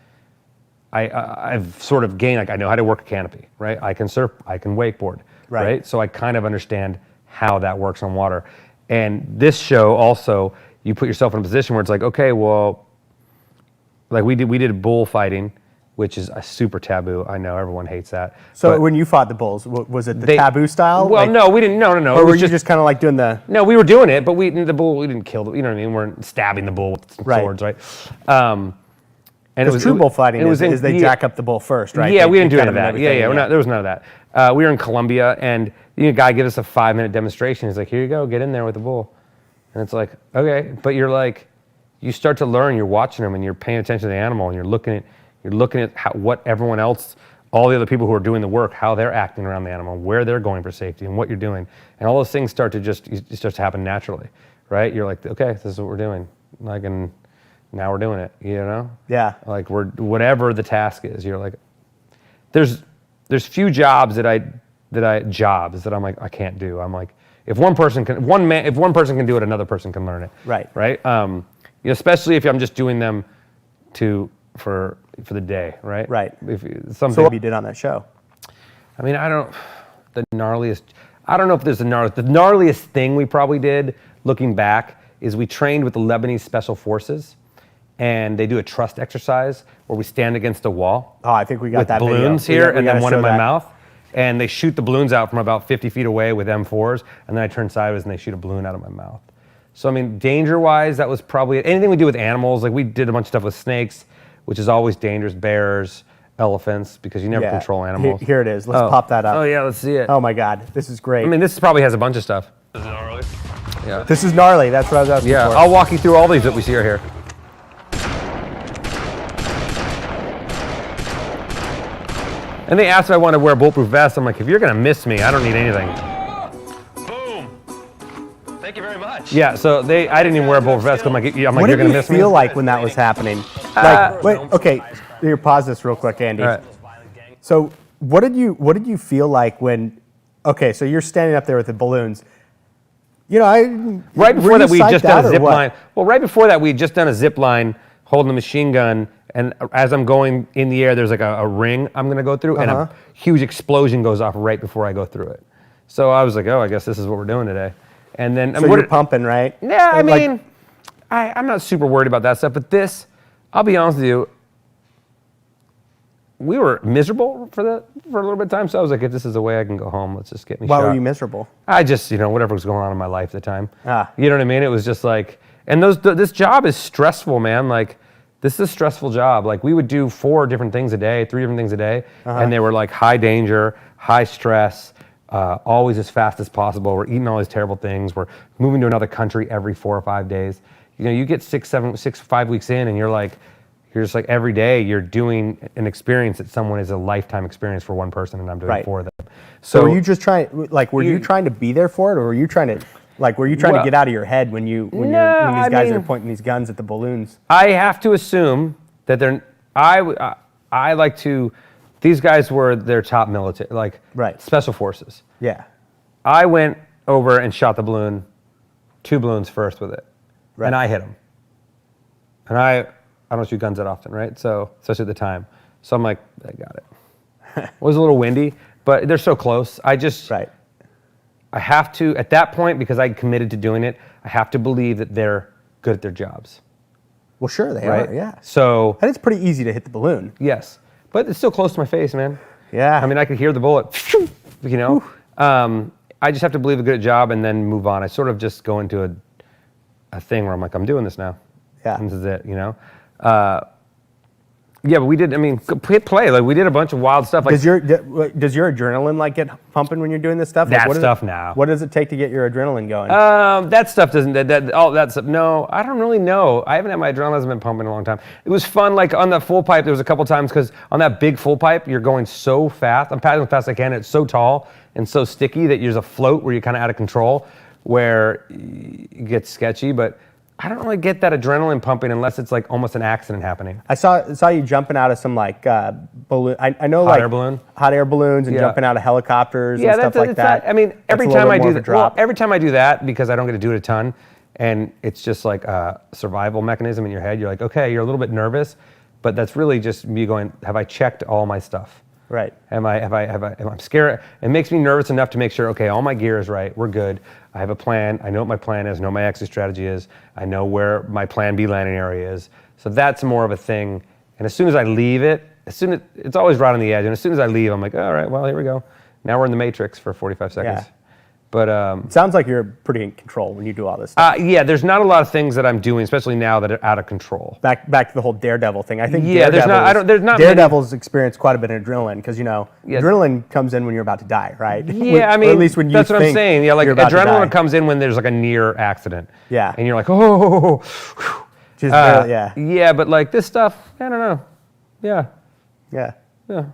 I've sort of gained. Like I know how to work a canopy, right? I can surf. I can wakeboard, right? So I kind of understand how that works on water. And this show also, you put yourself in a position where it's like, okay, well, like we did bullfighting, which is a super taboo. I know everyone hates that. So when you fought the bulls, was it the taboo style? Well, no, we didn't. No. Or were you just kind of like doing the? No, we were doing it, but we didn't kill the. You know what I mean? We weren't stabbing the bull with swords, right? And because true bullfighting is they jack up the bull first, right? Yeah, we didn't do any of that. Yeah. There was none of that. We were in Colombia, and the guy gave us a 5-minute demonstration. He's like, "Here you go, get in there with the bull," and it's like, okay, but you're like, you start to learn. You're watching them and you're paying attention to the animal and you're looking at what everyone else, all the other people who are doing the work, how they're acting around the animal, where they're going for safety, and what you're doing, and all those things start to happen naturally, right? You're like, okay, this is what we're doing, like, and now we're doing it, you know? Yeah. Like whatever the task is, you're like, there's few jobs that I'm like I can't do. I'm like, if one person can do it, another person can learn it. Right. Right. Especially if I'm just doing them for the day, right? Right. So what you did on that show? I mean, I don't know if there's the gnarliest thing we probably did, looking back, is we trained with the Lebanese Special Forces, and they do a trust exercise where we stand against a wall. Oh, I think we got with that balloons video. here, and then one in my that. mouth, and they shoot the balloons out from about 50 feet away with M4s, and then I turn sideways and they shoot a balloon out of my mouth. So I mean, danger-wise, that was probably anything we do with animals. Like we did a bunch of stuff with snakes, which is always dangerous, bears, elephants, because you never control animals. Here it is. Let's pop that up. Oh yeah, let's see it. Oh my God, this is great. I mean, this probably has a bunch of stuff. Is it gnarly? Yeah. This is gnarly. That's what I was asking Yeah, for. I'll walk you through all these that we see right here. And they asked if I want to wear a bulletproof vest. I'm like, if you're gonna miss me, I don't need anything. Boom. Thank you very much. Yeah, so I didn't even wear a bulletproof vest. I'm like, What you're did gonna you miss me. feel like when that was happening? Like, wait, okay, here, pause this real quick, Andy. All right. So, what did you feel like when? Okay, so you're standing up there with the balloons. You know, Right before that, we had just done a zip what? line. Well, right before that, we had just done a zip line holding a machine gun. And as I'm going in the air, there's like a ring I'm going to go through, and a huge explosion goes off right before I go through it. So I was like, oh, I guess this is what we're doing today. And then So you're pumping, right? Yeah, I Like- mean, I'm not super worried about that stuff. But this, I'll be honest with you, we were miserable for a little bit of time. So I was like, if this is the way I can go home, let's just get me Why shot. were you miserable? I just, whatever was going on in my life at the time. Ah. You know what I mean? It was just like, and this job is stressful, man. Like, this is a stressful job. Like, we would do 3 different things a day, and they were like high danger, high stress, always as fast as possible. We're eating all these terrible things. We're moving to another country every 4 or 5 days. You get 5 weeks in, and you're just like every day you're doing an experience that someone is a lifetime experience for one person, and I'm doing Right. for them. So were you just trying, like, were you trying to be there for it, or were you trying to, like, to get out of your head when these guys are pointing these guns at the balloons? I have to assume that I like to. These guys were their top military, like special forces. Yeah. I went over and shot the balloon, 2 balloons first with it, and I hit them. And I don't shoot guns that often, right? So especially at the time. So I'm like, I got it. It was a little windy, but they're so close. I have to, at that point, because I committed to doing it, I have to believe that they're good at their jobs. Well, sure they Right? are. Yeah. So And it's pretty easy to hit the balloon. yes, but it's still close to my face, man. Yeah. I mean, I could hear the bullet. I just have to believe a good job and then move on. I sort of just go into a thing where I'm like, I'm doing this now. Yeah. This is it, Yeah, but we did. I mean, hit play. Like we did a bunch of wild stuff. Like Does your adrenaline like get pumping when you're doing this stuff? Like, That what is stuff it, now. What does it take to get your adrenaline going? that stuff doesn't. All that stuff. No, I don't really know. I haven't had my adrenaline hasn't been pumping in a long time. It was fun. Like on that full pipe, there was a couple times because on that big full pipe, you're going so fast. I'm paddling as fast as I can. It's so tall and so sticky that there's a float where you're kind of out of control, where it gets sketchy. But I don't really get that adrenaline pumping unless it's like almost an accident happening. I saw you jumping out of some like balloon. I know Hot air balloon? hot air balloons, and Yeah. jumping out of helicopters Yeah, and stuff like that. I mean, That's every a little time bit I more do of a that, well, drop. every time I do that, because I don't get to do it a ton, and it's just like a survival mechanism in your head. You're like, okay, you're a little bit nervous, but that's really just me going, have I checked all my stuff? Right. Am I scared? It makes me nervous enough to make sure, okay, all my gear is right. We're good. I have a plan. I know what my plan is. I know what my exit strategy is. I know where my plan B landing area is. So that's more of a thing. And as soon as I leave it, it's always right on the edge. And as soon as I leave, I'm like, all right, well, here we go. Now we're in the matrix for 45 seconds. Yeah. But It sounds like you're pretty in control when you do all this stuff. yeah, there's not a lot of things that I'm doing, especially now that are out of control. Back to the whole Daredevil thing. I think Yeah, there's not many- Daredevils experience quite a bit of adrenaline because Yeah. adrenaline comes in when you're about to die, right? Yeah, I Or mean, at least when you that's what I'm think saying. Yeah, like you're about to die. adrenaline comes in when there's like a near accident. Yeah. And you're like, oh, Just barely, yeah. Yeah, but like this stuff, I don't know. Yeah. Yeah. Yeah.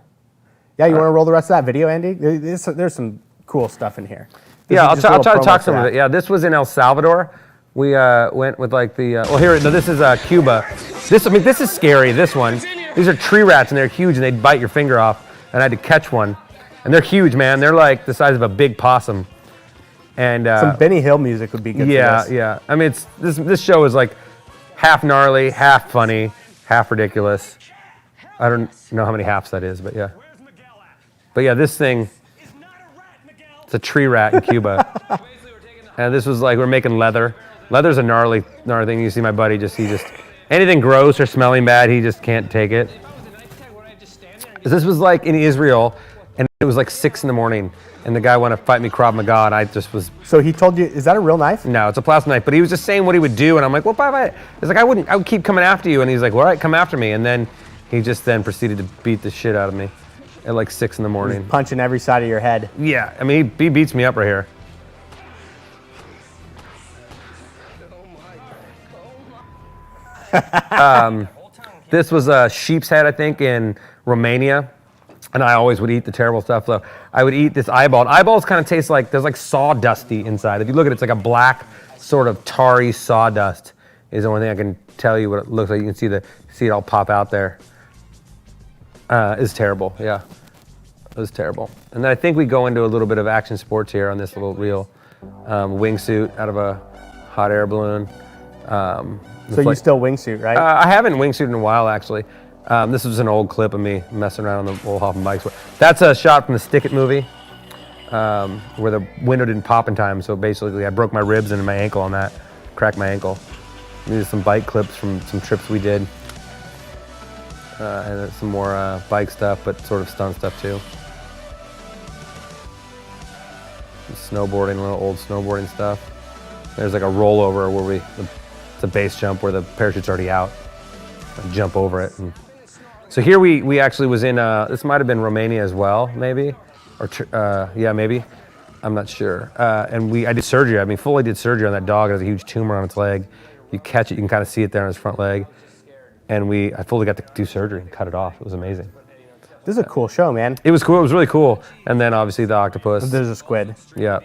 Yeah, you want to roll the rest of that video, Andy? There's some cool stuff in here. Yeah, I'll try to talk some of it. Yeah, this was in El Salvador. We went with like the, well here, no, this is Cuba. This is scary, this one. These are tree rats and they're huge and they'd bite your finger off. And I had to catch one. And they're huge, man. They're like the size of a big possum. And some Benny Hill music would be good for this. Yeah. I mean, this show is like half gnarly, half funny, half ridiculous. I don't know how many halves that is, but yeah. But yeah, this thing, it's a tree rat in Cuba. And this was like, we're making leather. Leather's a gnarly thing. You see my buddy, anything gross or smelling bad, he just can't take it. This was like in Israel, and it was like 6 a.m, and the guy wanted to fight me Krav Maga, and I just was... So he told you, is that a real knife? No, it's a plastic knife, but he was just saying what he would do, and I'm like, well, bye. He's like, I would keep coming after you, and he's like, well, all right, come after me, and then he just then proceeded to beat the shit out of me at like 6 a.m. He's punching every side of your head. Yeah, I mean, he beats me up right here. This was a sheep's head, I think, in Romania, and I always would eat the terrible stuff. So I would eat this eyeball. Eyeballs kind of taste like, there's like sawdusty inside. If you look at it, it's like a black sort of tarry sawdust is the only thing I can tell you what it looks like. You can see it all pop out there. It's terrible, yeah. It was terrible. And then I think we go into a little bit of action sports here on this little reel. Wingsuit out of a hot air balloon. So you still wingsuit, right? I haven't wingsuited in a while, actually. This was an old clip of me messing around on the old Hoffman bikes. That's a shot from the Stick It movie, where the window didn't pop in time. So basically, I broke my ribs and my ankle on that, cracked my ankle. These are some bike clips from some trips we did, and then some more bike stuff, but sort of stunt stuff too. Snowboarding, a little old snowboarding stuff. There's like a rollover where it's a base jump where the parachute's already out. I jump over it. And so here we actually was in, this might have been Romania as well, maybe. Yeah, maybe. I'm not sure. And I did surgery. I mean, fully did surgery on that dog. It has a huge tumor on its leg. You catch it, you can kind of see it there on its front leg. And I fully got to do surgery and cut it off. It was amazing. This is a cool show, man. It was cool. It was really cool. And then obviously the octopus. There's a squid. Yeah.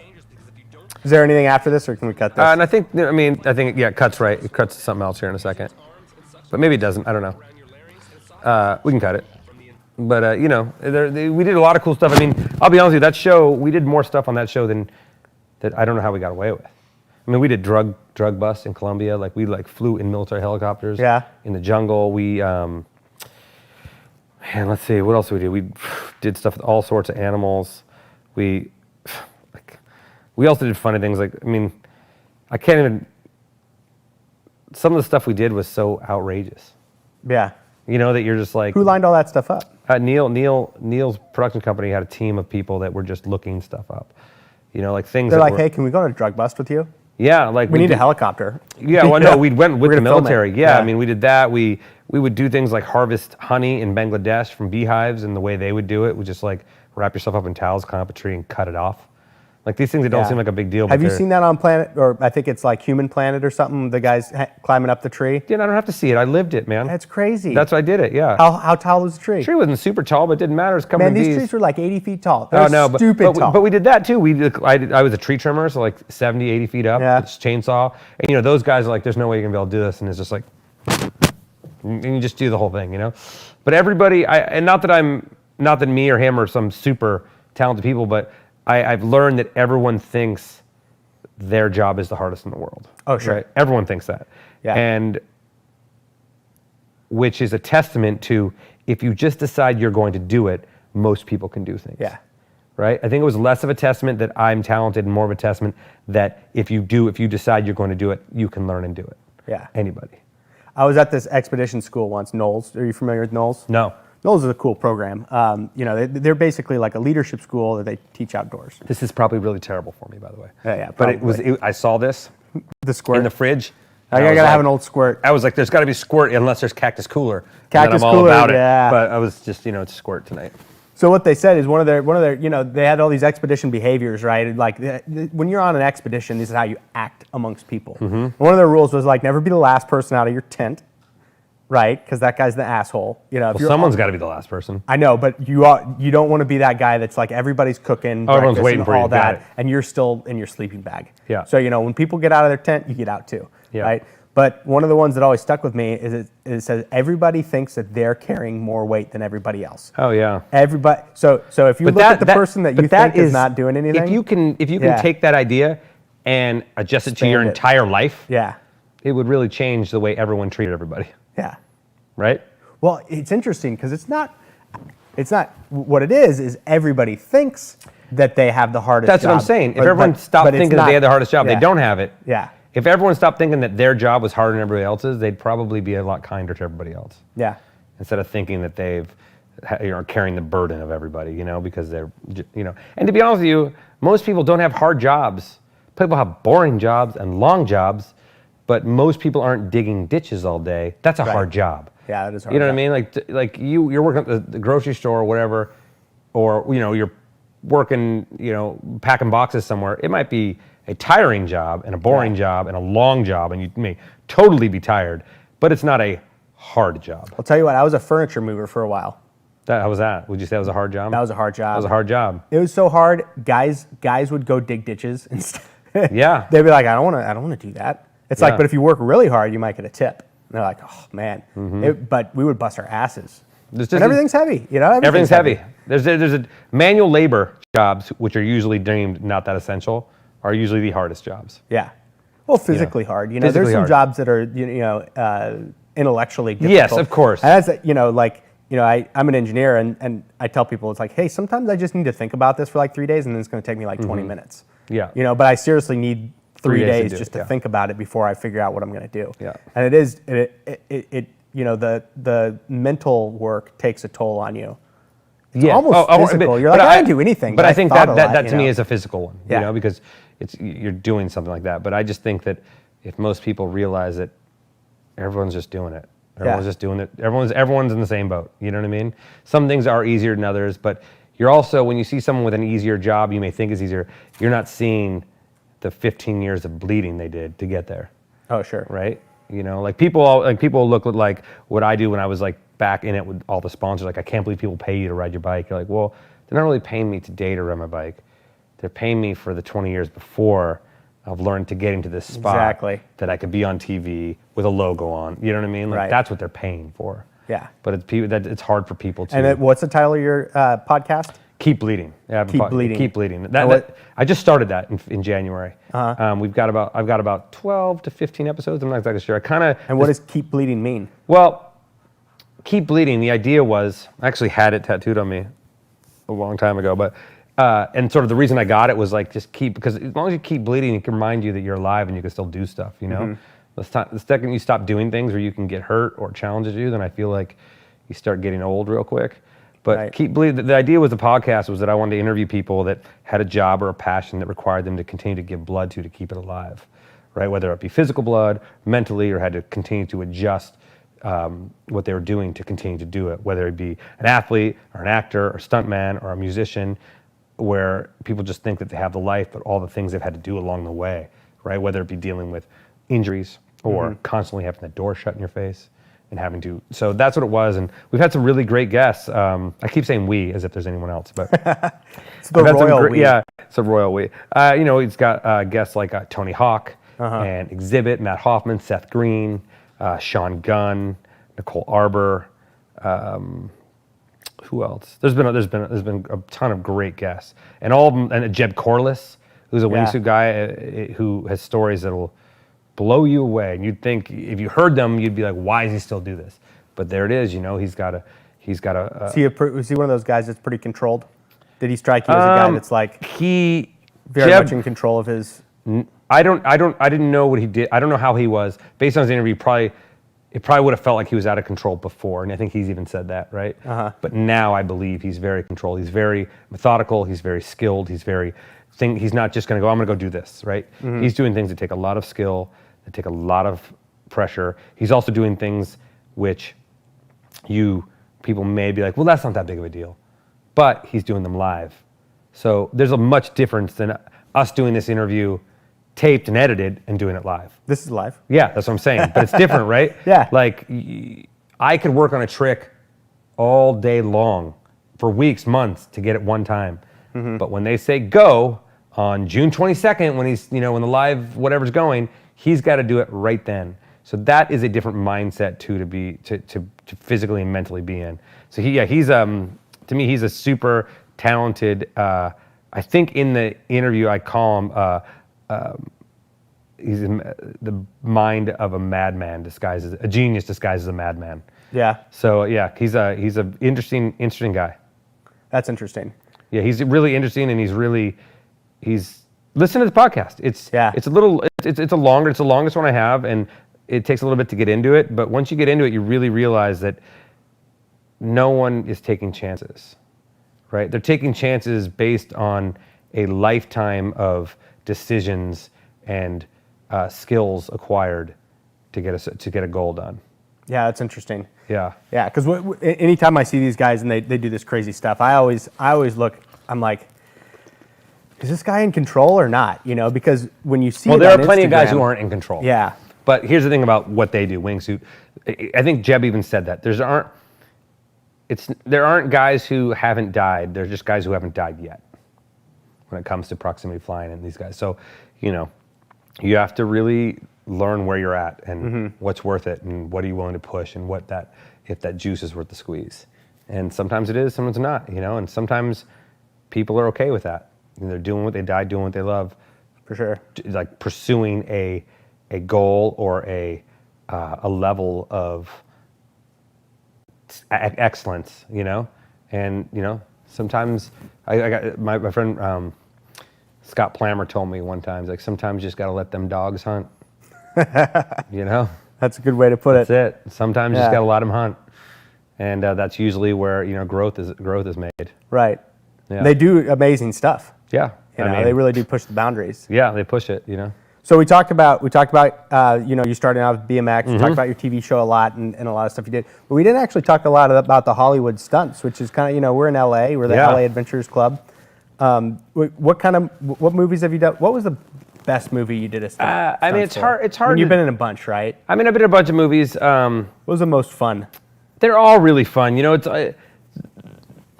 Is there anything after this, or can we cut this? And I think it cuts right. It cuts to something else here in a second. But maybe it doesn't. I don't know. We can cut it. But, we did a lot of cool stuff. I mean, I'll be honest with you, that show, we did more stuff on that show that I don't know how we got away with. I mean, we did drug busts in Colombia. Like, we flew in military helicopters. Yeah. In the jungle. We, let's see, what else did we do? We did stuff with all sorts of animals. We also did funny things. I can't even, some of the stuff we did was so outrageous. Yeah. That you're just like. Who lined all that stuff up? Neil's production company had a team of people that were just looking stuff up. Things. They're like, hey, can we go on a drug bust with you? Yeah, we need a helicopter. Yeah, well, no, we went with the military. Yeah, I mean, we did that. We would do things like harvest honey in Bangladesh from beehives, and the way they would do it was just like wrap yourself up in towels, climb up a tree, and cut it off. Like these things that don't seem like a big deal. Have you seen that on Planet, or I think it's like Human Planet or something? The guys climbing up the tree. Yeah, I don't have to see it. I lived it, man. That's crazy. That's why I did it. Yeah. How tall was the tree? The tree wasn't super tall, but it didn't matter. It's covered in bees. These trees were like 80 feet tall. Stupid tall. But we did that too. I was a tree trimmer, so like 70, 80 feet up. Yeah. It's chainsaw, and those guys are like, there's no way you're gonna be able to do this, and it's just like, and you just do the whole thing, But everybody, not that me or him are some super talented people, but I've learned that everyone thinks their job is the hardest in the world. Oh, sure. Right? Everyone thinks that. Yeah. And which is a testament to, if you just decide you're going to do it, most people can do things. Yeah. Right? I think it was less of a testament that I'm talented and more of a testament that if you decide you're going to do it, you can learn and do it. Yeah. Anybody. I was at this expedition school once, Knowles. Are you familiar with Knowles? No. Knowles is a cool program. They're basically like a leadership school that they teach outdoors. This is probably really terrible for me, by the way. Yeah, but I saw this. The squirt. In the fridge. I gotta have an old squirt. I was like, there's gotta be squirt unless there's cactus cooler. Cactus I'm all cooler, about it. yeah. But I was just, it's squirt tonight. So what they said is one of their, they had all these expedition behaviors, right? Like when you're on an expedition, this is how you act amongst people. Mm-hmm. One of their rules was like never be the last person out of your tent, right? Because that guy's the asshole. If you're Someone's got to be the last person. I know, but you don't want to be that guy that's like everybody's cooking, Everyone's breakfast waiting and for you. all Got that, it. and you're still in your sleeping bag. Yeah. So when people get out of their tent, you get out too, Yeah. right? But one of the ones that always stuck with me is it says everybody thinks that they're carrying more weight than everybody else. Oh yeah. Everybody. So if you look at the person that you think is not doing anything, if you can Yeah. take that idea and adjust it to your Expand it. entire life, yeah, it would really change the way everyone treated everybody, yeah. right? Well, it's interesting because it's not what it is everybody thinks that they have the hardest That's job. what I'm saying. If But- everyone but stopped it's thinking that not- they had the hardest job, yeah. they don't have it. Yeah. If everyone stopped thinking that their job was harder than everybody else's, they'd probably be a lot kinder to everybody else. Yeah. Instead of thinking that are carrying the burden of everybody, because they're, And to be honest with you, most people don't have hard jobs. People have boring jobs and long jobs, but most people aren't digging ditches all day. That's a hard job. Yeah, that is hard. You know what I mean? Like you're working at the grocery store or whatever, or you're working, packing boxes somewhere. It might be a tiring job and a boring job and a long job, and you may totally be tired, but it's not a hard job. I'll tell you what, I was a furniture mover for a while. How was that? Would you say that was a hard job? That was a hard job. That was a hard job. It was so hard. Guys would go dig ditches instead. Yeah. They'd be like, I don't want to do that. It's Yeah. like, but if you work really hard, you might get a tip. And they're like, oh man. But we would bust our asses. This And isn't- everything's heavy. Everything's heavy. There's a manual labor jobs, which are usually deemed not that essential, are usually the hardest jobs. Yeah. Well, physically hard. There's Physically some hard. jobs that are intellectually difficult. Yes, of course. And that's I'm an engineer, and I tell people it's like, hey, sometimes I just need to think about this for like 3 days, and then it's going to take me like 20 minutes. Yeah. But I seriously need 3 3 days to days do just it, to think about it before I figure out what I'm going to do. Yeah. And the mental work takes a toll on you. It's almost physical. You're like, I didn't do anything. But I think thought a lot, that to me is a physical one, Yeah. because you're doing something like that. But I just think that if most people realize that everyone's just doing it. Everyone's just doing it. Everyone's in the same boat. You know what I mean? Some things are easier than others, but you're also, when you see someone with an easier job you may think is easier, you're not seeing the 15 years of bleeding they did to get there. Oh, sure. Right? People look at like what I do when I was like back in it with all the sponsors. Like, I can't believe people pay you to ride your bike. You're like, well, they're not really paying me today to ride my bike. They're paying me for the 20 years before I've learned to get into this spot Exactly. that I could be on TV with a logo on. You know what I mean? Like, Right. that's what they're paying for. Yeah. But it's hard for people to. And what's the title of your podcast? Keep bleeding. Yeah, Keep bleeding. Keep bleeding. what- I just started that in January. Uh-huh. I've got about 12 to 15 episodes. I'm not exactly sure. And what does keep bleeding mean? Well, keep bleeding. The idea was, I actually had it tattooed on me a long time ago, but and sort of the reason I got it was like because as long as you keep bleeding, it can remind you that you're alive and you can still do stuff. The second you stop doing things where you can get hurt or it challenges you, then I feel like you start getting old real quick. But Right. keep bleeding. The idea with the podcast was that I wanted to interview people that had a job or a passion that required them to continue to give blood to keep it alive, right? Whether it be physical blood, mentally, or had to continue to adjust what they were doing to continue to do it, whether it be an athlete or an actor or stuntman or a musician, where people just think that they have the life, but all the things they've had to do along the way, right? Whether it be dealing with injuries or constantly having the door shut in your face and having to, so that's what it was. And we've had some really great guests. I keep saying we as if there's anyone else, but It's the I've had some royal we. yeah, it's a royal we. He's got guests like Tony Hawk and Exhibit, Matt Hoffman, Seth Green, Sean Gunn, Nicole Arbor. Who else? There's been a ton of great guests, and all of them. And Jeb Corliss, who's a wingsuit guy who has stories that'll blow you away. And you'd think if you heard them, you'd be like, why does he still do this? But there it is. He's got a. Is he one of those guys that's pretty controlled? Did he strike you as a guy that's like very much in control of his? I didn't know what he did. I don't know how he was. Based on his interview, it probably would have felt like he was out of control before, and I think he's even said that, right? But now I believe he's very controlled. He's very methodical. He's very skilled. He's not just going to go, I'm going to go do this, right? He's doing things that take a lot of skill, that take a lot of pressure. He's also doing things which people may be like, well, that's not that big of a deal. but he's doing them live. So there's a much difference than us doing this interview taped and edited and doing it live. This is live. Yeah, that's what I'm saying. But it's different, right? Yeah. Like, I could work on a trick all day long for weeks, months to get it one time. But when they say go on June 22nd, when he's, when the live whatever's going, he's got to do it right then. So that is a different mindset too to physically and mentally be in. So he's to me, he's a super talented. I think in the interview I call him. He's the mind of a madman disguised as a genius disguised as a madman. Yeah. So yeah, he's a interesting guy. That's interesting. Yeah, he's really interesting, and he's listen to the podcast. It's the longest one I have, and it takes a little bit to get into it. But once you get into it, you really realize that no one is taking chances, right? They're taking chances based on a lifetime of decisions and skills acquired to get a goal done. Yeah, that's interesting. Yeah. Yeah, because anytime I see these guys and they do this crazy stuff, I always look. I'm like, is this guy in control or not? Because when you see, there are plenty of guys who aren't in control. Yeah. But here's the thing about what they do, wingsuit. I think Jeb even said that there aren't guys who haven't died. There's just guys who haven't died yet when it comes to proximity flying and these guys. So, you have to really learn where you're at and what's worth it and what are you willing to push and if that juice is worth the squeeze. And sometimes it is, sometimes not, and sometimes people are okay with that. They're doing what they die, doing what they love. For sure. Like pursuing a goal or a level of excellence, and sometimes I got my friend Scott Plammer told me one time, like sometimes you just got to let them dogs hunt. That's a good way to put it. That's it. Sometimes you just got to let them hunt, and that's usually where growth is made. Right. Yeah. They do amazing stuff. Yeah. They really do push the boundaries. Yeah, they push it. So we talked about you starting out with BMX. We talked about your TV show a lot and a lot of stuff you did, but we didn't actually talk a lot about the Hollywood stunts, which is kind of we're in LA, we're the LA Adventurers Club. What movies have you done? What was the best movie you did a stunt? It's hard. It's hard. You've been in a bunch, right? I've been in a bunch of movies. What was the most fun? They're all really fun.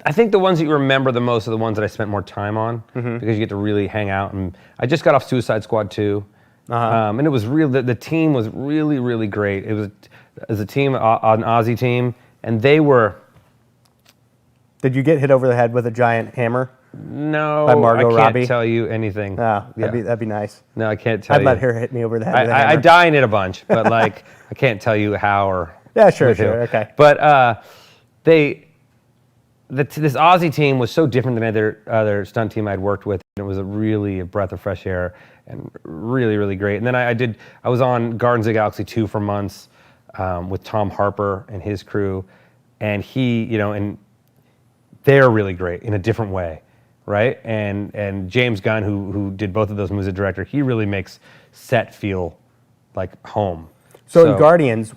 I think the ones that you remember the most are the ones that I spent more time on because you get to really hang out. And I just got off Suicide Squad 2. And it was real. The team was really, really great. It was as a team, an Aussie team, and they were. Did you get hit over the head with a giant hammer? No, by Margot I can't Robbie? tell you anything. Oh, that'd be nice. No, I can't tell you. I'd let her hit me over the head with a hammer. I die in it a bunch, but I can't tell you how or. Yeah, sure, with who. okay. But this Aussie team was so different than other stunt team I'd worked with. It was a breath of fresh air and really, really great. And then I was on Guardians of the Galaxy 2 for months with Tom Harper and his crew, and and they're really great in a different way, right? And James Gunn, who did both of those movies as director, he really makes set feel like home. So in Guardians,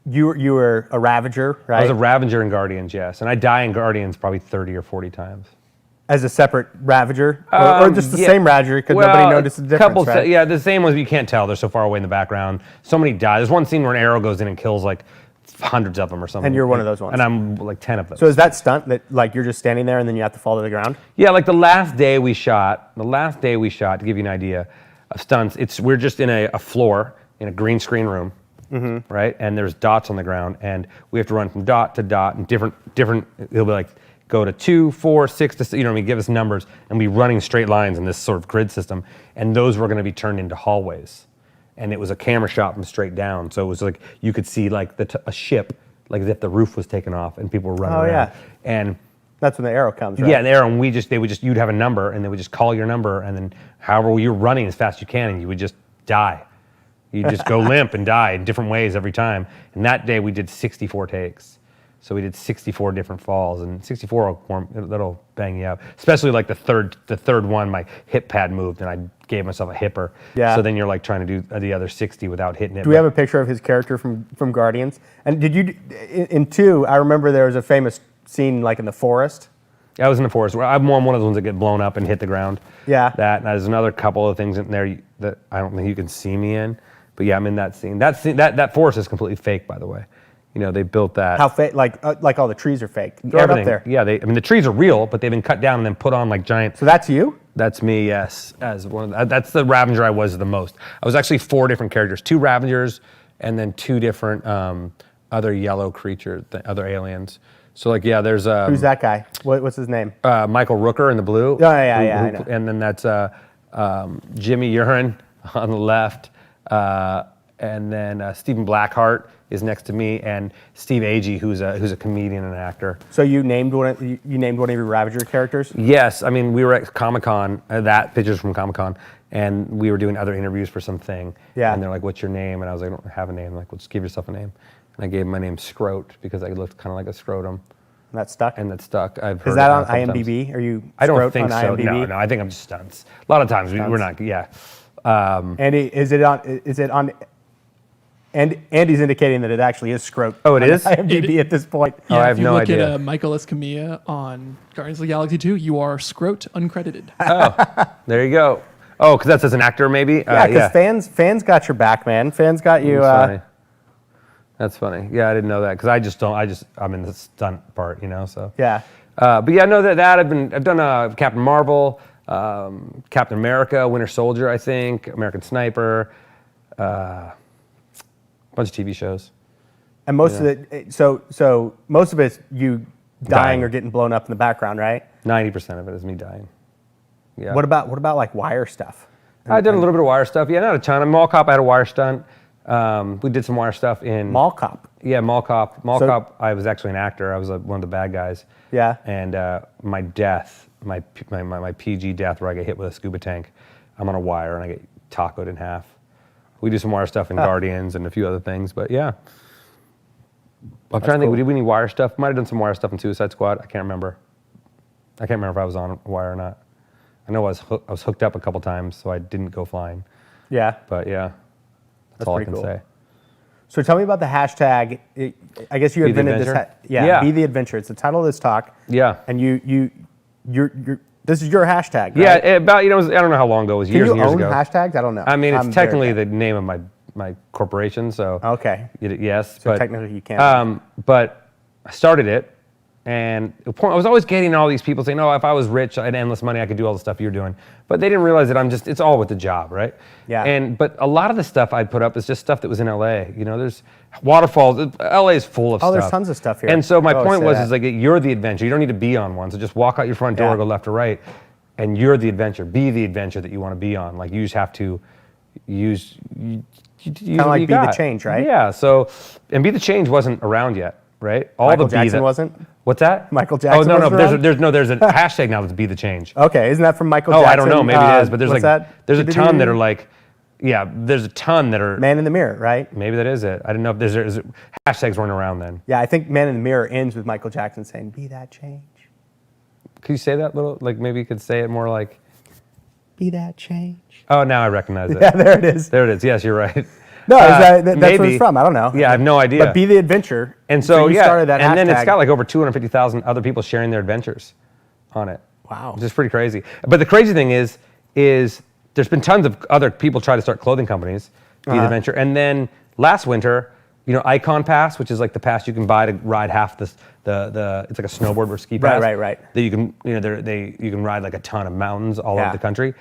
you were a Ravager, right? I was a Ravager in Guardians, yes, and I die in Guardians probably 30 or 40 times. As a separate Ravager, or just the same Ravager because nobody noticed the difference, right? The same ones you can't tell. They're so far away in the background. So many die. There's one scene where an arrow goes in and kills hundreds of them or something. And you're one of those ones. And I'm 10 of them. So is that stunt that you're just standing there and then you have to fall to the ground? Yeah, the last day we shot, to give you an idea of stunts, we're just in a floor in a green screen room, right? And there's dots on the ground, and we have to run from dot to dot, and different. It'll be go to 2, 4, 6 to give us numbers, and be running straight lines in this sort of grid system, and those were going to be turned into hallways, and it was a camera shot from straight down, so it was you could see a ship, as if the roof was taken off and people were running around. Yeah. And that's when the arrow comes, right? Yeah, the arrow, and you'd have a number, and they would just call your number, and then however you're running as fast as you can, and you would just die. You just go limp and die in different ways every time. And that day we did 64 takes. So we did 64 different falls, and 64 that'll bang you up. Especially the third one, my hip pad moved, and I gave myself a hipper. Yeah. So then you're trying to do the other 60 without hitting it. Do we have a picture of his character from Guardians? And did you in 2? I remember there was a famous scene in the forest. Yeah, I was in the forest. I'm one of those ones that get blown up and hit the ground. Yeah. That, and there's another couple of things in there that I don't think you can see me in. But yeah, I'm in that scene. That forest is completely fake, by the way. You know, they built that. How fake? Like all the trees are fake. Throw Everything. it up there. Yeah, I mean, the trees are real, but they've been cut down and then put on like giant. So that's you? That's me, yes. As one of that's the Ravager I was the most. I was actually 4 different characters, 2 Ravagers, and then 2 different other yellow creatures, other aliens. So like, yeah, there's Who's that guy? What's his name? Michael Rooker in the blue. Oh, yeah, I know. And then that's Jimmy Urine on the left, and then Stephen Blackheart is next to me, and Steve Agee, who's a comedian and actor. So you named one of your Ravager characters? Yes, I mean we were at Comic-Con. That picture's from Comic-Con, and we were doing other interviews for something. Yeah. And they're like, "What's your name?" And I was like, "I don't have a name." They're like, "Well, just give yourself a name." And I gave my name Scrote because I looked kind of like a scrotum. And that stuck? And that stuck. I've heard Is that it on a couple IMDb? times. Are you I don't Scrote think on so. IMDb? No, I think I'm just stunts. A lot of times we're not. Yeah. Andy, is it on? And Andy's indicating that it actually is Scrote. Oh, it on is? IMDb at this point. Oh, I have if you no look idea. at Michael Escamilla on Guardians of the Galaxy 2, you are Scrote uncredited. There you go. Oh, because that's as an actor, maybe. Yeah, because fans got your back, man. Fans got you. That's funny. That's funny. Yeah, I didn't know that because I'm in the stunt part, you know. So Yeah. But yeah, I know that I've done Captain Marvel, Captain America, Winter Soldier, I think, American Sniper, bunch of TV shows. And most of it, so most of it's you dying Dying. or getting blown up in the background, right? 90% of it is me dying. Yeah. What about like wire stuff? I did a little bit of wire stuff. Yeah, not a ton. In Mall Cop, I had a wire stunt. We did some wire stuff in Mall Cop. Yeah, Mall Cop. Mall So- Cop. I was actually an actor. I was one of the bad guys. Yeah. And my death, my PG death, where I get hit with a scuba tank, I'm on a wire and I get tacoed in half. We do some wire stuff in Guardians and a few other things, but yeah. I'm trying to think. cool. Did we need wire stuff? Might have done some wire stuff in Suicide Squad. I can't remember. I can't remember if I was on a wire or not. I know I was hooked up a couple times, so I didn't go flying. Yeah. But yeah, that's all I pretty can cool. say. So tell me about the hashtag. I guess you Be the invented this. Adventure? Yeah, Yeah. Be the Adventure. It's the title of this talk. Yeah. And you're this is your hashtag. Yeah, Right? about I don't know how long ago it was. Can Years you and years own ago. hashtags? I don't know. I mean, it's I'm technically very the name of my corporation, so Okay. yes, So but technically you can't. but I started it, and I was always getting all these people saying, "Oh, if I was rich, I had endless money, I could do all the stuff you're doing." But they didn't realize that it's all with the job, right? Yeah. But a lot of the stuff I'd put up is just stuff that was in LA. You know, there's waterfalls. LA is full of stuff. Oh, there's tons of stuff here. And so my I always point say was, that. is like you're the adventure. You don't need to be on one. So just walk out your front door, Yeah. go left or right, and you're the adventure. Be the adventure that you want to be on. Like you just have to use. Kind Kinda like Be the Change, right? Yeah. So, and Be the Change wasn't around yet, right? All Michael the Be Jackson the- wasn't? What's that? Michael Jackson Oh no, wasn't no. around? There's a hashtag now that's Be the Change. Okay, isn't that from Michael Oh, Jackson? I don't know. Maybe it is, but there's what's like that? there's a ton that are like, yeah. There's a ton that are. Man in the Mirror, right? Maybe that is it. I didn't know if there's hashtags weren't around then. Yeah, I think Man in the Mirror ends with Michael Jackson saying, "Be that change, Could you say that little? Like maybe you could say it more like. be that change." Oh, now I recognize it. Yeah, there it is. There it is. Yes, you're right. No, that's what maybe. it's from. I don't know. Yeah, I have no idea. But Be the Adventure. And so you yeah, started that and then it's hashtag. got like over 250,000 other people sharing their adventures on it. Wow. Which is pretty crazy. But the crazy thing is there's been tons of other people try to start clothing companies, Be the Adventure. And then last winter, Icon Pass, which is like the pass you can buy to ride half the it's like a snowboard or ski pass. Right. That you can you can ride like a ton of mountains all Yeah. over the country.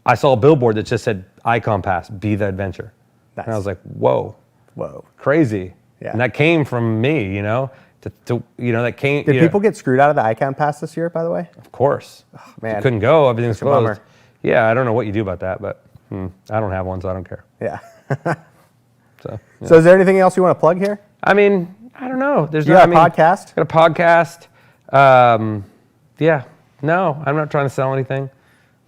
I saw a billboard that just said Icon Pass, Be the Adventure. Nice. And I was like, whoa. Whoa. Crazy. Yeah. And that came from me, that came. Did people get screwed out of the Icon Pass this year, by the way? Of course. man. You couldn't go. Everything's Such a bummer. closed. Yeah, I don't know what you do about that, but I don't have one, so I don't care. Yeah. So, yeah. So is there anything else you want to plug here? I mean, I don't know. There's You no, got a podcast? Got a podcast. Yeah. No, I'm not trying to sell anything.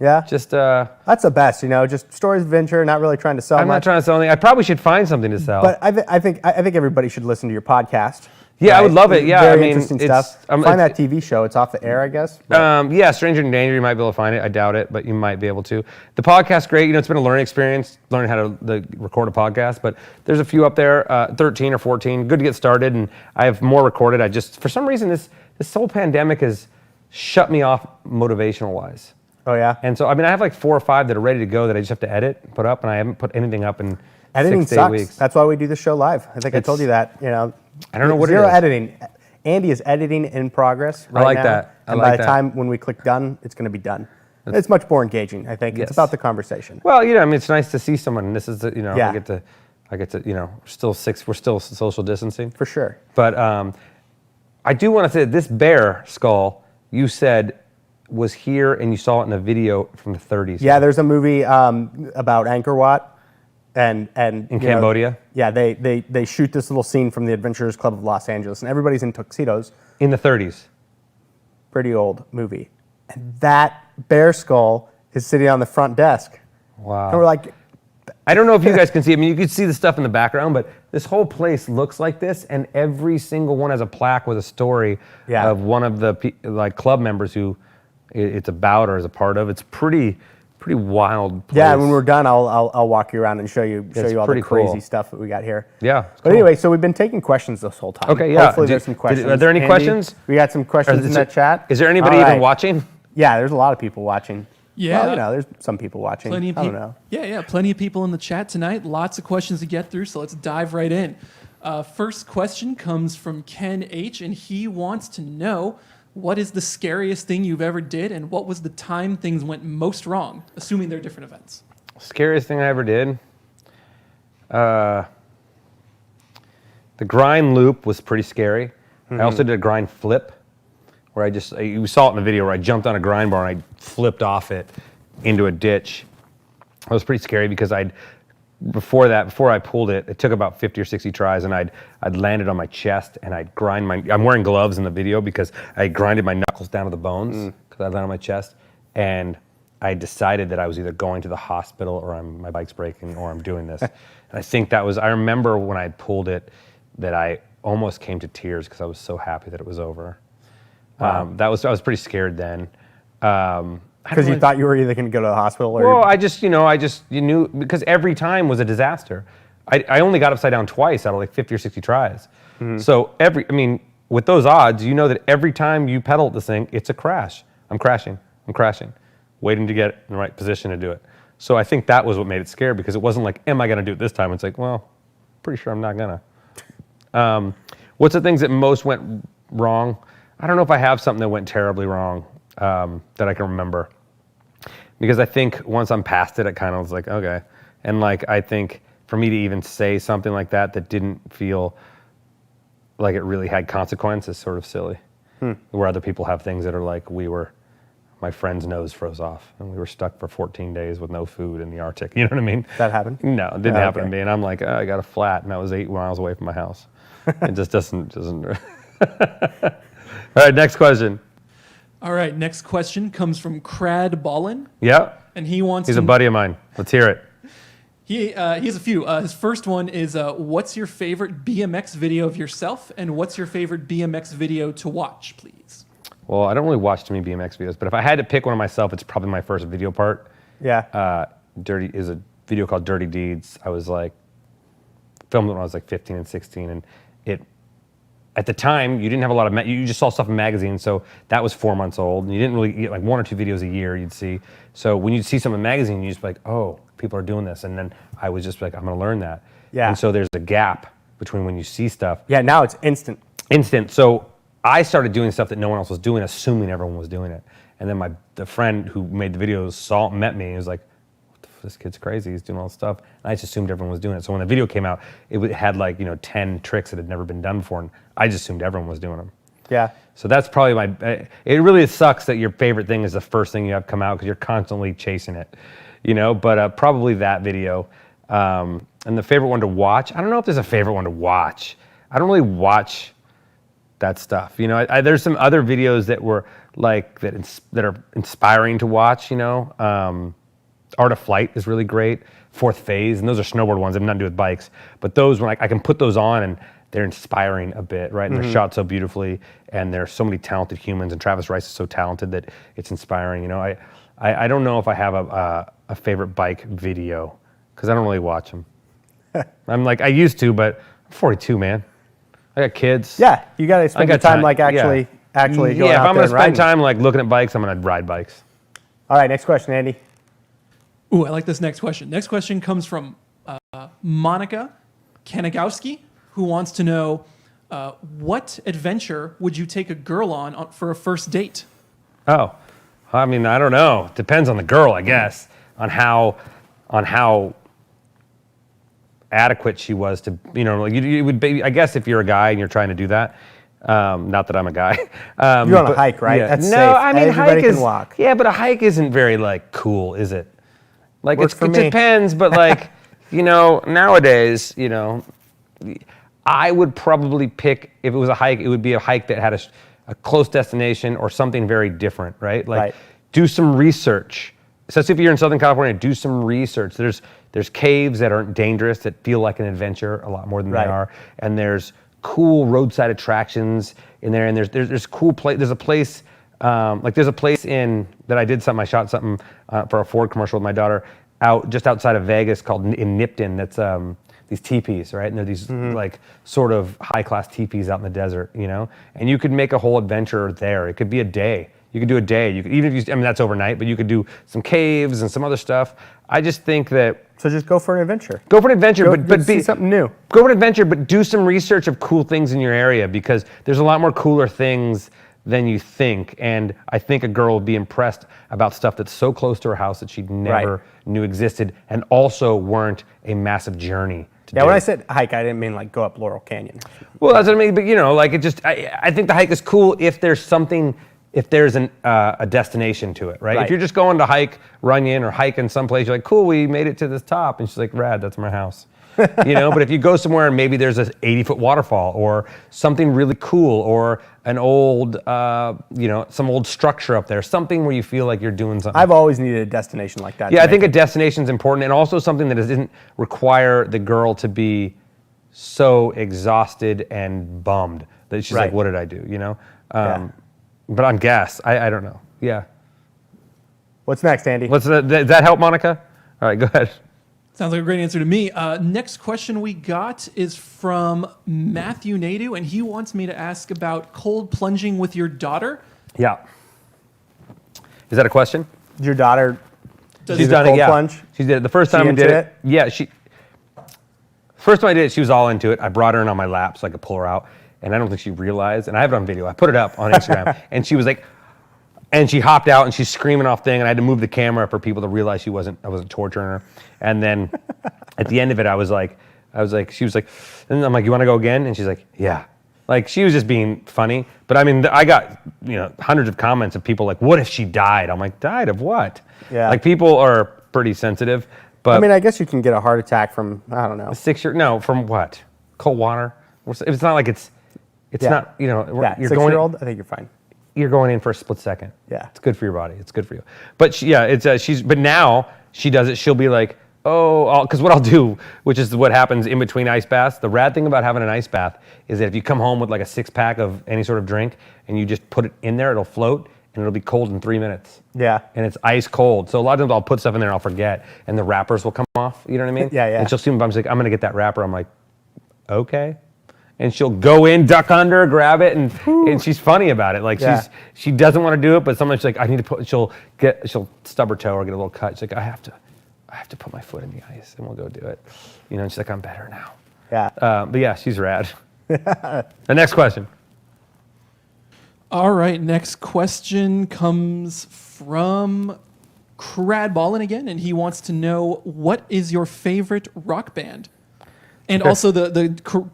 Yeah. Just That's the best, just stories of adventure, not really trying to sell I'm much. not trying to sell anything. I probably should find something to sell. But I think everybody should listen to your podcast. Yeah, I right? would love it. Yeah, Very I mean, interesting it's- stuff. I'm- Find it's- that TV show. It's off the air, I guess. Yeah, Stranger in Danger, you might be able to find it. I doubt it, but you might be able to. The podcast's great. It's been a learning experience, learning how to record a podcast, but there's a few up there, 13 or 14. Good to get started, and I have more recorded. For some reason, this whole pandemic has shut me off motivational wise. Oh yeah. And so, I mean, I have like 4 or 5 that are ready to go that I just have to edit, put up, and I haven't put anything up in Editing 6 to 8 sucks. weeks. That's why we do the show live. I think I told you that. You know, I don't know what it zero is. editing. Andy is editing in progress right like now. that. I And like by the that. time when we click done, it's going to be done. It's much more engaging. I think Yes. it's about the conversation. Well, you know, I mean, it's nice to see someone. And this is, you know, Yeah. I get to, you know, we're still social distancing. For sure. But I do want to say that this bear skull, you said, was here and you saw it in a video from the 30s. Yeah, there's a movie about Angkor Wat, and In you know, Cambodia? yeah, they shoot this little scene from the Adventurers Club of Los Angeles, and everybody's in tuxedos. In the 30s. Pretty old movie, and that bear skull is sitting on the front desk. Wow. And we're like, I don't know if you guys can see. I mean, you can see the stuff in the background, but this whole place looks like this, and every single one has a plaque with a story Yeah. of one of the like club members who it's about or is a part of. It's pretty wild place. yeah. When we're done, I'll walk you around and show you It's all the pretty crazy cool. stuff that we got here. Yeah, it's But cool. anyway, so we've been taking questions this whole time. Okay, yeah. Hopefully there's some questions. Are there any Andy, questions? We got some questions in Is that chat. Is there anybody All even right. watching? Yeah, there's a lot of people watching. Yeah. Well, you know, there's some people watching. Plenty of I don't people. know. Yeah, plenty of people in the chat tonight. Lots of questions to get through, so let's dive right in. First question comes from Ken H, and he wants to know, what is the scariest thing you've ever did, and what was the time things went most wrong, assuming they're different events? Scariest thing I ever did? The grind loop was pretty scary. I also did a grind flip, where you saw it in the video, where I jumped on a grind bar and I flipped off it into a ditch. It was pretty scary because before I pulled it, it took about 50 or 60 tries, and I'd landed on my chest, and I'm wearing gloves in the video because I grinded my knuckles down to the bones because I landed on my chest, and I decided that I was either going to the hospital or my bike's breaking or I'm doing this. And I think I remember when I pulled it that I almost came to tears because I was so happy that it was over. I was pretty scared then. Because you thought you were either going to go to the hospital or... Well, you knew, because every time was a disaster. I only got upside down twice out of like 50 or 60 tries. So with those odds, you know that every time you pedal at this thing, it's a crash. I'm crashing, waiting to get in the right position to do it. So I think that was what made it scary, because it wasn't like, am I going to do it this time? It's like, well, pretty sure I'm not going to. What's the things that most went wrong? I don't know if I have something that went terribly wrong that I can remember. Because I think once I'm past it, it kind of was like, okay. And like, I think for me to even say something like that didn't feel like it really had consequence is sort of silly. Where other people have things that are like, my friend's nose froze off and we were stuck for 14 days with no food in the Arctic. You know what I mean? That happened? No, it didn't happen to okay. me. And I'm like, I got a flat and I was 8 miles away from my house. It just doesn't. All right, next question. All right, next question comes from Crad Ballin, Yeah, and he wants he's to... a buddy of mine. Let's hear it. He has a few. His first one is, what's your favorite BMX video of yourself, and what's your favorite BMX video to watch, please? Well, I don't really watch too many BMX videos, but if I had to pick one of myself, it's probably my first video part. Yeah. Is a video called Dirty Deeds. I was like, filmed it when I was like 15 and 16, and at the time, you didn't have a lot of, you just saw stuff in magazines, so that was 4 months old, and you didn't really get like 1 or 2 videos a year you'd see. So when you'd see something in a magazine, you'd just be like, oh, people are doing this, and then I was just like, I'm gonna learn that. Yeah. And so there's a gap between when you see stuff. Yeah, now it's instant. So I started doing stuff that no one else was doing, assuming everyone was doing it. And then the friend who made the videos met me and was like, this kid's crazy, he's doing all this stuff. And I just assumed everyone was doing it. So when the video came out, it had like, 10 tricks that had never been done before, and I just assumed everyone was doing them. Yeah. So that's probably it really sucks that your favorite thing is the first thing you have come out because you're constantly chasing it, but probably that video. And the favorite one to watch, I don't know if there's a favorite one to watch. I don't really watch that stuff. There's some other videos that were like, that are inspiring to watch, Art of Flight is really great. Fourth Phase, and those are snowboard ones. They have nothing to do with bikes. But those, when I can put those on, and they're inspiring a bit, right? And they're shot so beautifully, and there's so many talented humans, and Travis Rice is so talented that it's inspiring. I don't know if I have a favorite bike video, because I don't really watch them. I'm like, I used to, but I'm 42, man. I got kids. Yeah, you got to spend got the time time, like actually actually going Yeah, if out I'm there gonna and spend riding. time like looking at bikes, I'm gonna ride bikes. All right, next question, Andy. Ooh, I like this next question. Next question comes from Monica Kanagowski, who wants to know what adventure would you take a girl on for a first date? Oh, I mean, I don't know. Depends on the girl, I guess, on how adequate she was to, like you would be. I guess if you're a guy and you're trying to do that, not that I'm a guy. You're on a hike, right? Yeah. That's no, safe. I mean, Everybody hike can is walk. Yeah, but a hike isn't very like cool, is it? Like Works for it me. depends, but like nowadays, I would probably pick, if it was a hike, it would be a hike that had a close destination or something very different, right? Like Right. do some research. Especially if you're in Southern California, do some research. There's caves that aren't dangerous that feel like an adventure a lot more than Right. they are, and there's cool roadside attractions in there, and there's cool place. There's a place there's a place in that I did something. I shot something for a Ford commercial with my daughter just outside of Vegas called in Nipton. That's these teepees, right? And they're these like sort of high class teepees out in the desert, And you could make a whole adventure there. It could be a day. You could do a day. You could, even if you, I mean, that's overnight, but you could do some caves and some other stuff. I just think that So just go for an adventure. go for an adventure, but see something new. Go for an adventure, but do some research of cool things in your area, because there's a lot more cooler things than you think. And I think a girl will be impressed about stuff that's so close to her house that she never knew existed, and also weren't a massive journey to Yeah, do. when I said hike, I didn't mean like go up Laurel Canyon. Well, that's what I mean, but like it just, I think the hike is cool if there's something, if there's a destination to it, right? Right. If you're just going to hike Runyon or hike in someplace, you're like, cool, we made it to this top. And she's like, rad, that's my house. But if you go somewhere and maybe there's an 80-foot waterfall or something really cool, or an old, some old structure up there, something where you feel like you're doing something. I've always needed a destination like that. Yeah, to I think make a destination's important, and also something that doesn't require the girl to be so exhausted and bummed that she's like, Right. what did I do, Yeah. But on gas, I don't know. Yeah. What's next, Andy? Does that help, Monica? All right, go ahead. Sounds like a great answer to me. Next question we got is from Matthew Nadu, and he wants me to ask about cold plunging with your daughter. Yeah. Is that a question? Your daughter Does She's it- done it, yeah. plunge? She did it. The first She time we into did it? it. Yeah, first time I did it, she was all into it. I brought her in on my lap so I could pull her out, and I don't think she realized, and I have it on video. I put it up on Instagram, and she was like, and she hopped out and she's screaming off thing, and I had to move the camera for people to realize I wasn't torturing her. And then at the end of it, she was like, and I'm like, you want to go again? And she's like, yeah. Like, she was just being funny. But I mean, I got, hundreds of comments of people like, what if she died? I'm like, died of what? Yeah. Like, people are pretty sensitive. But I mean, I guess you can get a heart attack from, I don't know. 6 year, no, from what? Cold water? It's not like it's Yeah. not, Yeah, you're 6-year-old, I think you're fine. you're going in for a split second. Yeah. It's good for your body. It's good for you. But but now she does it. She'll be like, because what I'll do, which is what happens in between ice baths. The rad thing about having an ice bath is that if you come home with like a 6-pack of any sort of drink and you just put it in there, it'll float and it'll be cold in 3 minutes. Yeah. And it's ice cold. So a lot of times I'll put stuff in there and I'll forget, and the wrappers will come off. You know what I mean? Yeah, yeah. And she'll see me, she's like, I'm going to get that wrapper. I'm like, okay. And she'll go in, duck under, grab it, and she's funny about it. Like, Yeah. she doesn't want to do it, but sometimes she's like, I need to put. She'll stub her toe or get a little cut. She's like, I have to put my foot in the ice, and we'll go do it. And she's like, I'm better now. Yeah. But yeah, she's rad. The next question. All right, next question comes from Cradballin again, and he wants to know, what is your favorite rock band? And also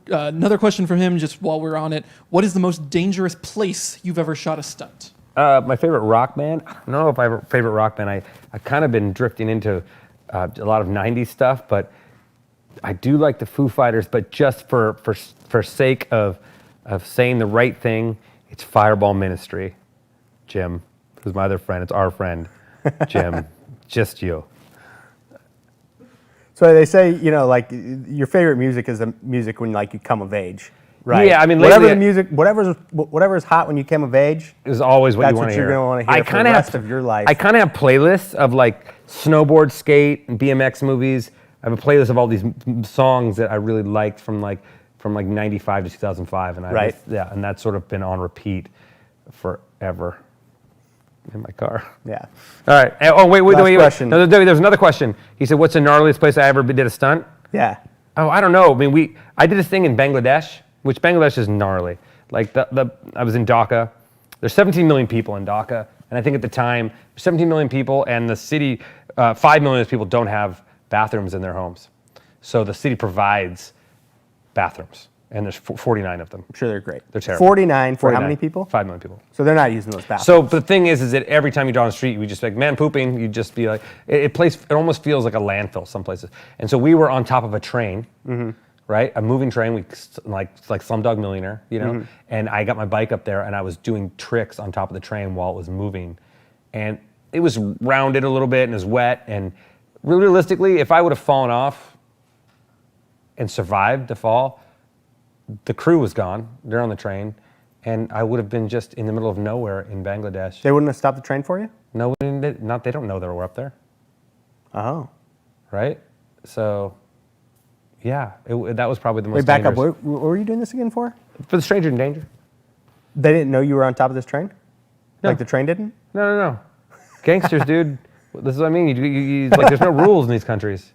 another question from him, just while we're on it, what is the most dangerous place you've ever shot a stunt? My favorite rock band? I don't know if I have a favorite rock band. I've kind of been drifting into a lot of 90s stuff, but I do like the Foo Fighters, but just for sake of saying the right thing, it's Fireball Ministry. Jim, who's my other friend. It's our friend, Jim. Just you. So they say, like your favorite music is the music when like you come of age, right? Yeah, I mean, whatever lately the music, whatever's hot when you come of age. Is always what That's you want what to you're hear. gonna wanna hear for the rest of your life. I kind of have playlists of like snowboard, skate, and BMX movies. I have a playlist of all these songs that I really liked from like 95 to 2005, and Right. and that's sort of been on repeat forever in my car. Yeah. All right. Oh, wait. Last question. No, there's another question. He said, what's the gnarliest place I ever did a stunt? Yeah. Oh, I don't know. I mean, I did this thing in Bangladesh, which Bangladesh is gnarly. Like I was in Dhaka. There's 17 million people in Dhaka, and I think at the time, 17 million people, and the city, 5 million of those people don't have bathrooms in their homes. So the city provides bathrooms, and there's 49 of them. I'm sure they're great. They're terrible. 49 for how 49. many people? 5 million people. So they're not using those bathrooms. So the thing is that every time you drive on the street, you would just be like, man, pooping. You'd just be like, it almost feels like a landfill some places. And so we were on top of a train, right? A moving train, like Slumdog Millionaire, you know? And I got my bike up there and I was doing tricks on top of the train while it was moving. And it was rounded a little bit and it was wet. And realistically, if I would have fallen off and survived the fall, the crew was gone. They're on the train. And I would have been just in the middle of nowhere in Bangladesh. They wouldn't have stopped the train for you? No, they don't know that we're up there, Oh. right? So, yeah, that was probably the most Wait, back up. dangerous. What were you doing this again for? For the stranger in danger. They didn't know you were on top of this train? No. Like the train didn't? No. Gangsters, dude. This is what I mean. Like, there's no rules in these countries.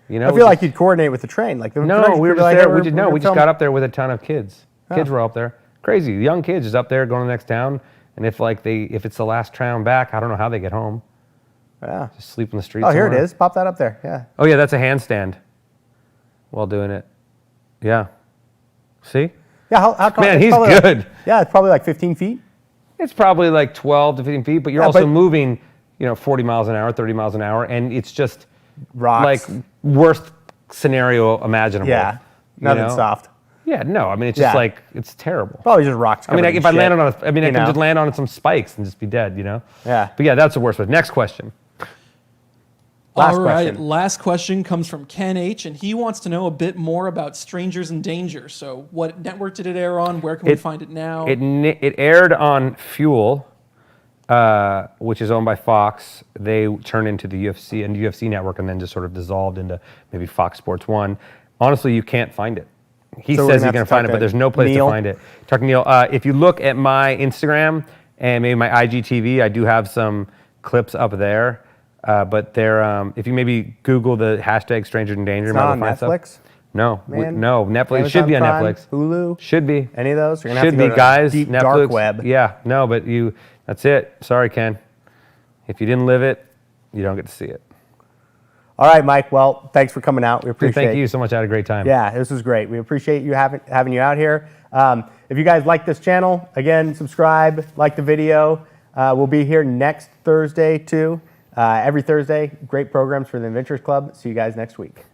You know? I feel like you'd coordinate with the train. Like the No, train we were could be just like, there. "Hey, We just got up there with a ton of kids. Kids Oh. were up there. Crazy. Young kids just up there going to the next town. And if it's the last town back, I don't know how they get home. Yeah. Just sleep in the streets. Oh, here it somewhere. is. Pop that up there. Yeah. Oh yeah, that's a handstand. While doing it. Yeah. See? Yeah. How tall? Man, it's he's probably good. Like, yeah, it's probably like 15 feet. It's probably like 12 to 15 feet, but you're Yeah, also but- moving, 40 miles an hour, 30 miles an hour, and it's just Rocks. like worst scenario imaginable. Yeah. you Nothing know? soft. Yeah, no, I mean it's just Yeah. like it's terrible. Probably just rocks. I mean, covered if in I shit, landed on, I you can know? just land on some spikes and just be dead, you know. Yeah. But yeah, that's the worst one. Next question. Last All right, question. last question comes from Ken H, and he wants to know a bit more about Strangers in Danger. So, what network did it air on? Where can we find it now? It aired on Fuel, which is owned by Fox. They turned into the UFC and UFC network, and then just sort of dissolved into maybe Fox Sports 1. Honestly, you can't find it. He So we're says gonna he's have going to to find talk it, but to there's no place Neil. to find it. Talk to Neil. If you look at my Instagram and maybe my IGTV, I do have some clips up there. But they're, if you maybe Google the hashtag Stranger in Danger, It's you might not be on able to find Netflix? stuff. No, Man. no, Netflix. It Amazon should be on Prime, Netflix. Hulu? Should be. Any of those? You're gonna have Should to go be, to guys. deep Netflix. dark web. Yeah, no, but that's it. Sorry, Ken. If you didn't live it, you don't get to see it. All right, Mike. Well, thanks for coming out. We Dude, appreciate thank you so much. I had a great time. Yeah, this was great. We appreciate you having you out here. If you guys like this channel, again, subscribe, like the video. We'll be here next Thursday, too. Every Thursday, great programs for the Adventures Club. See you guys next week.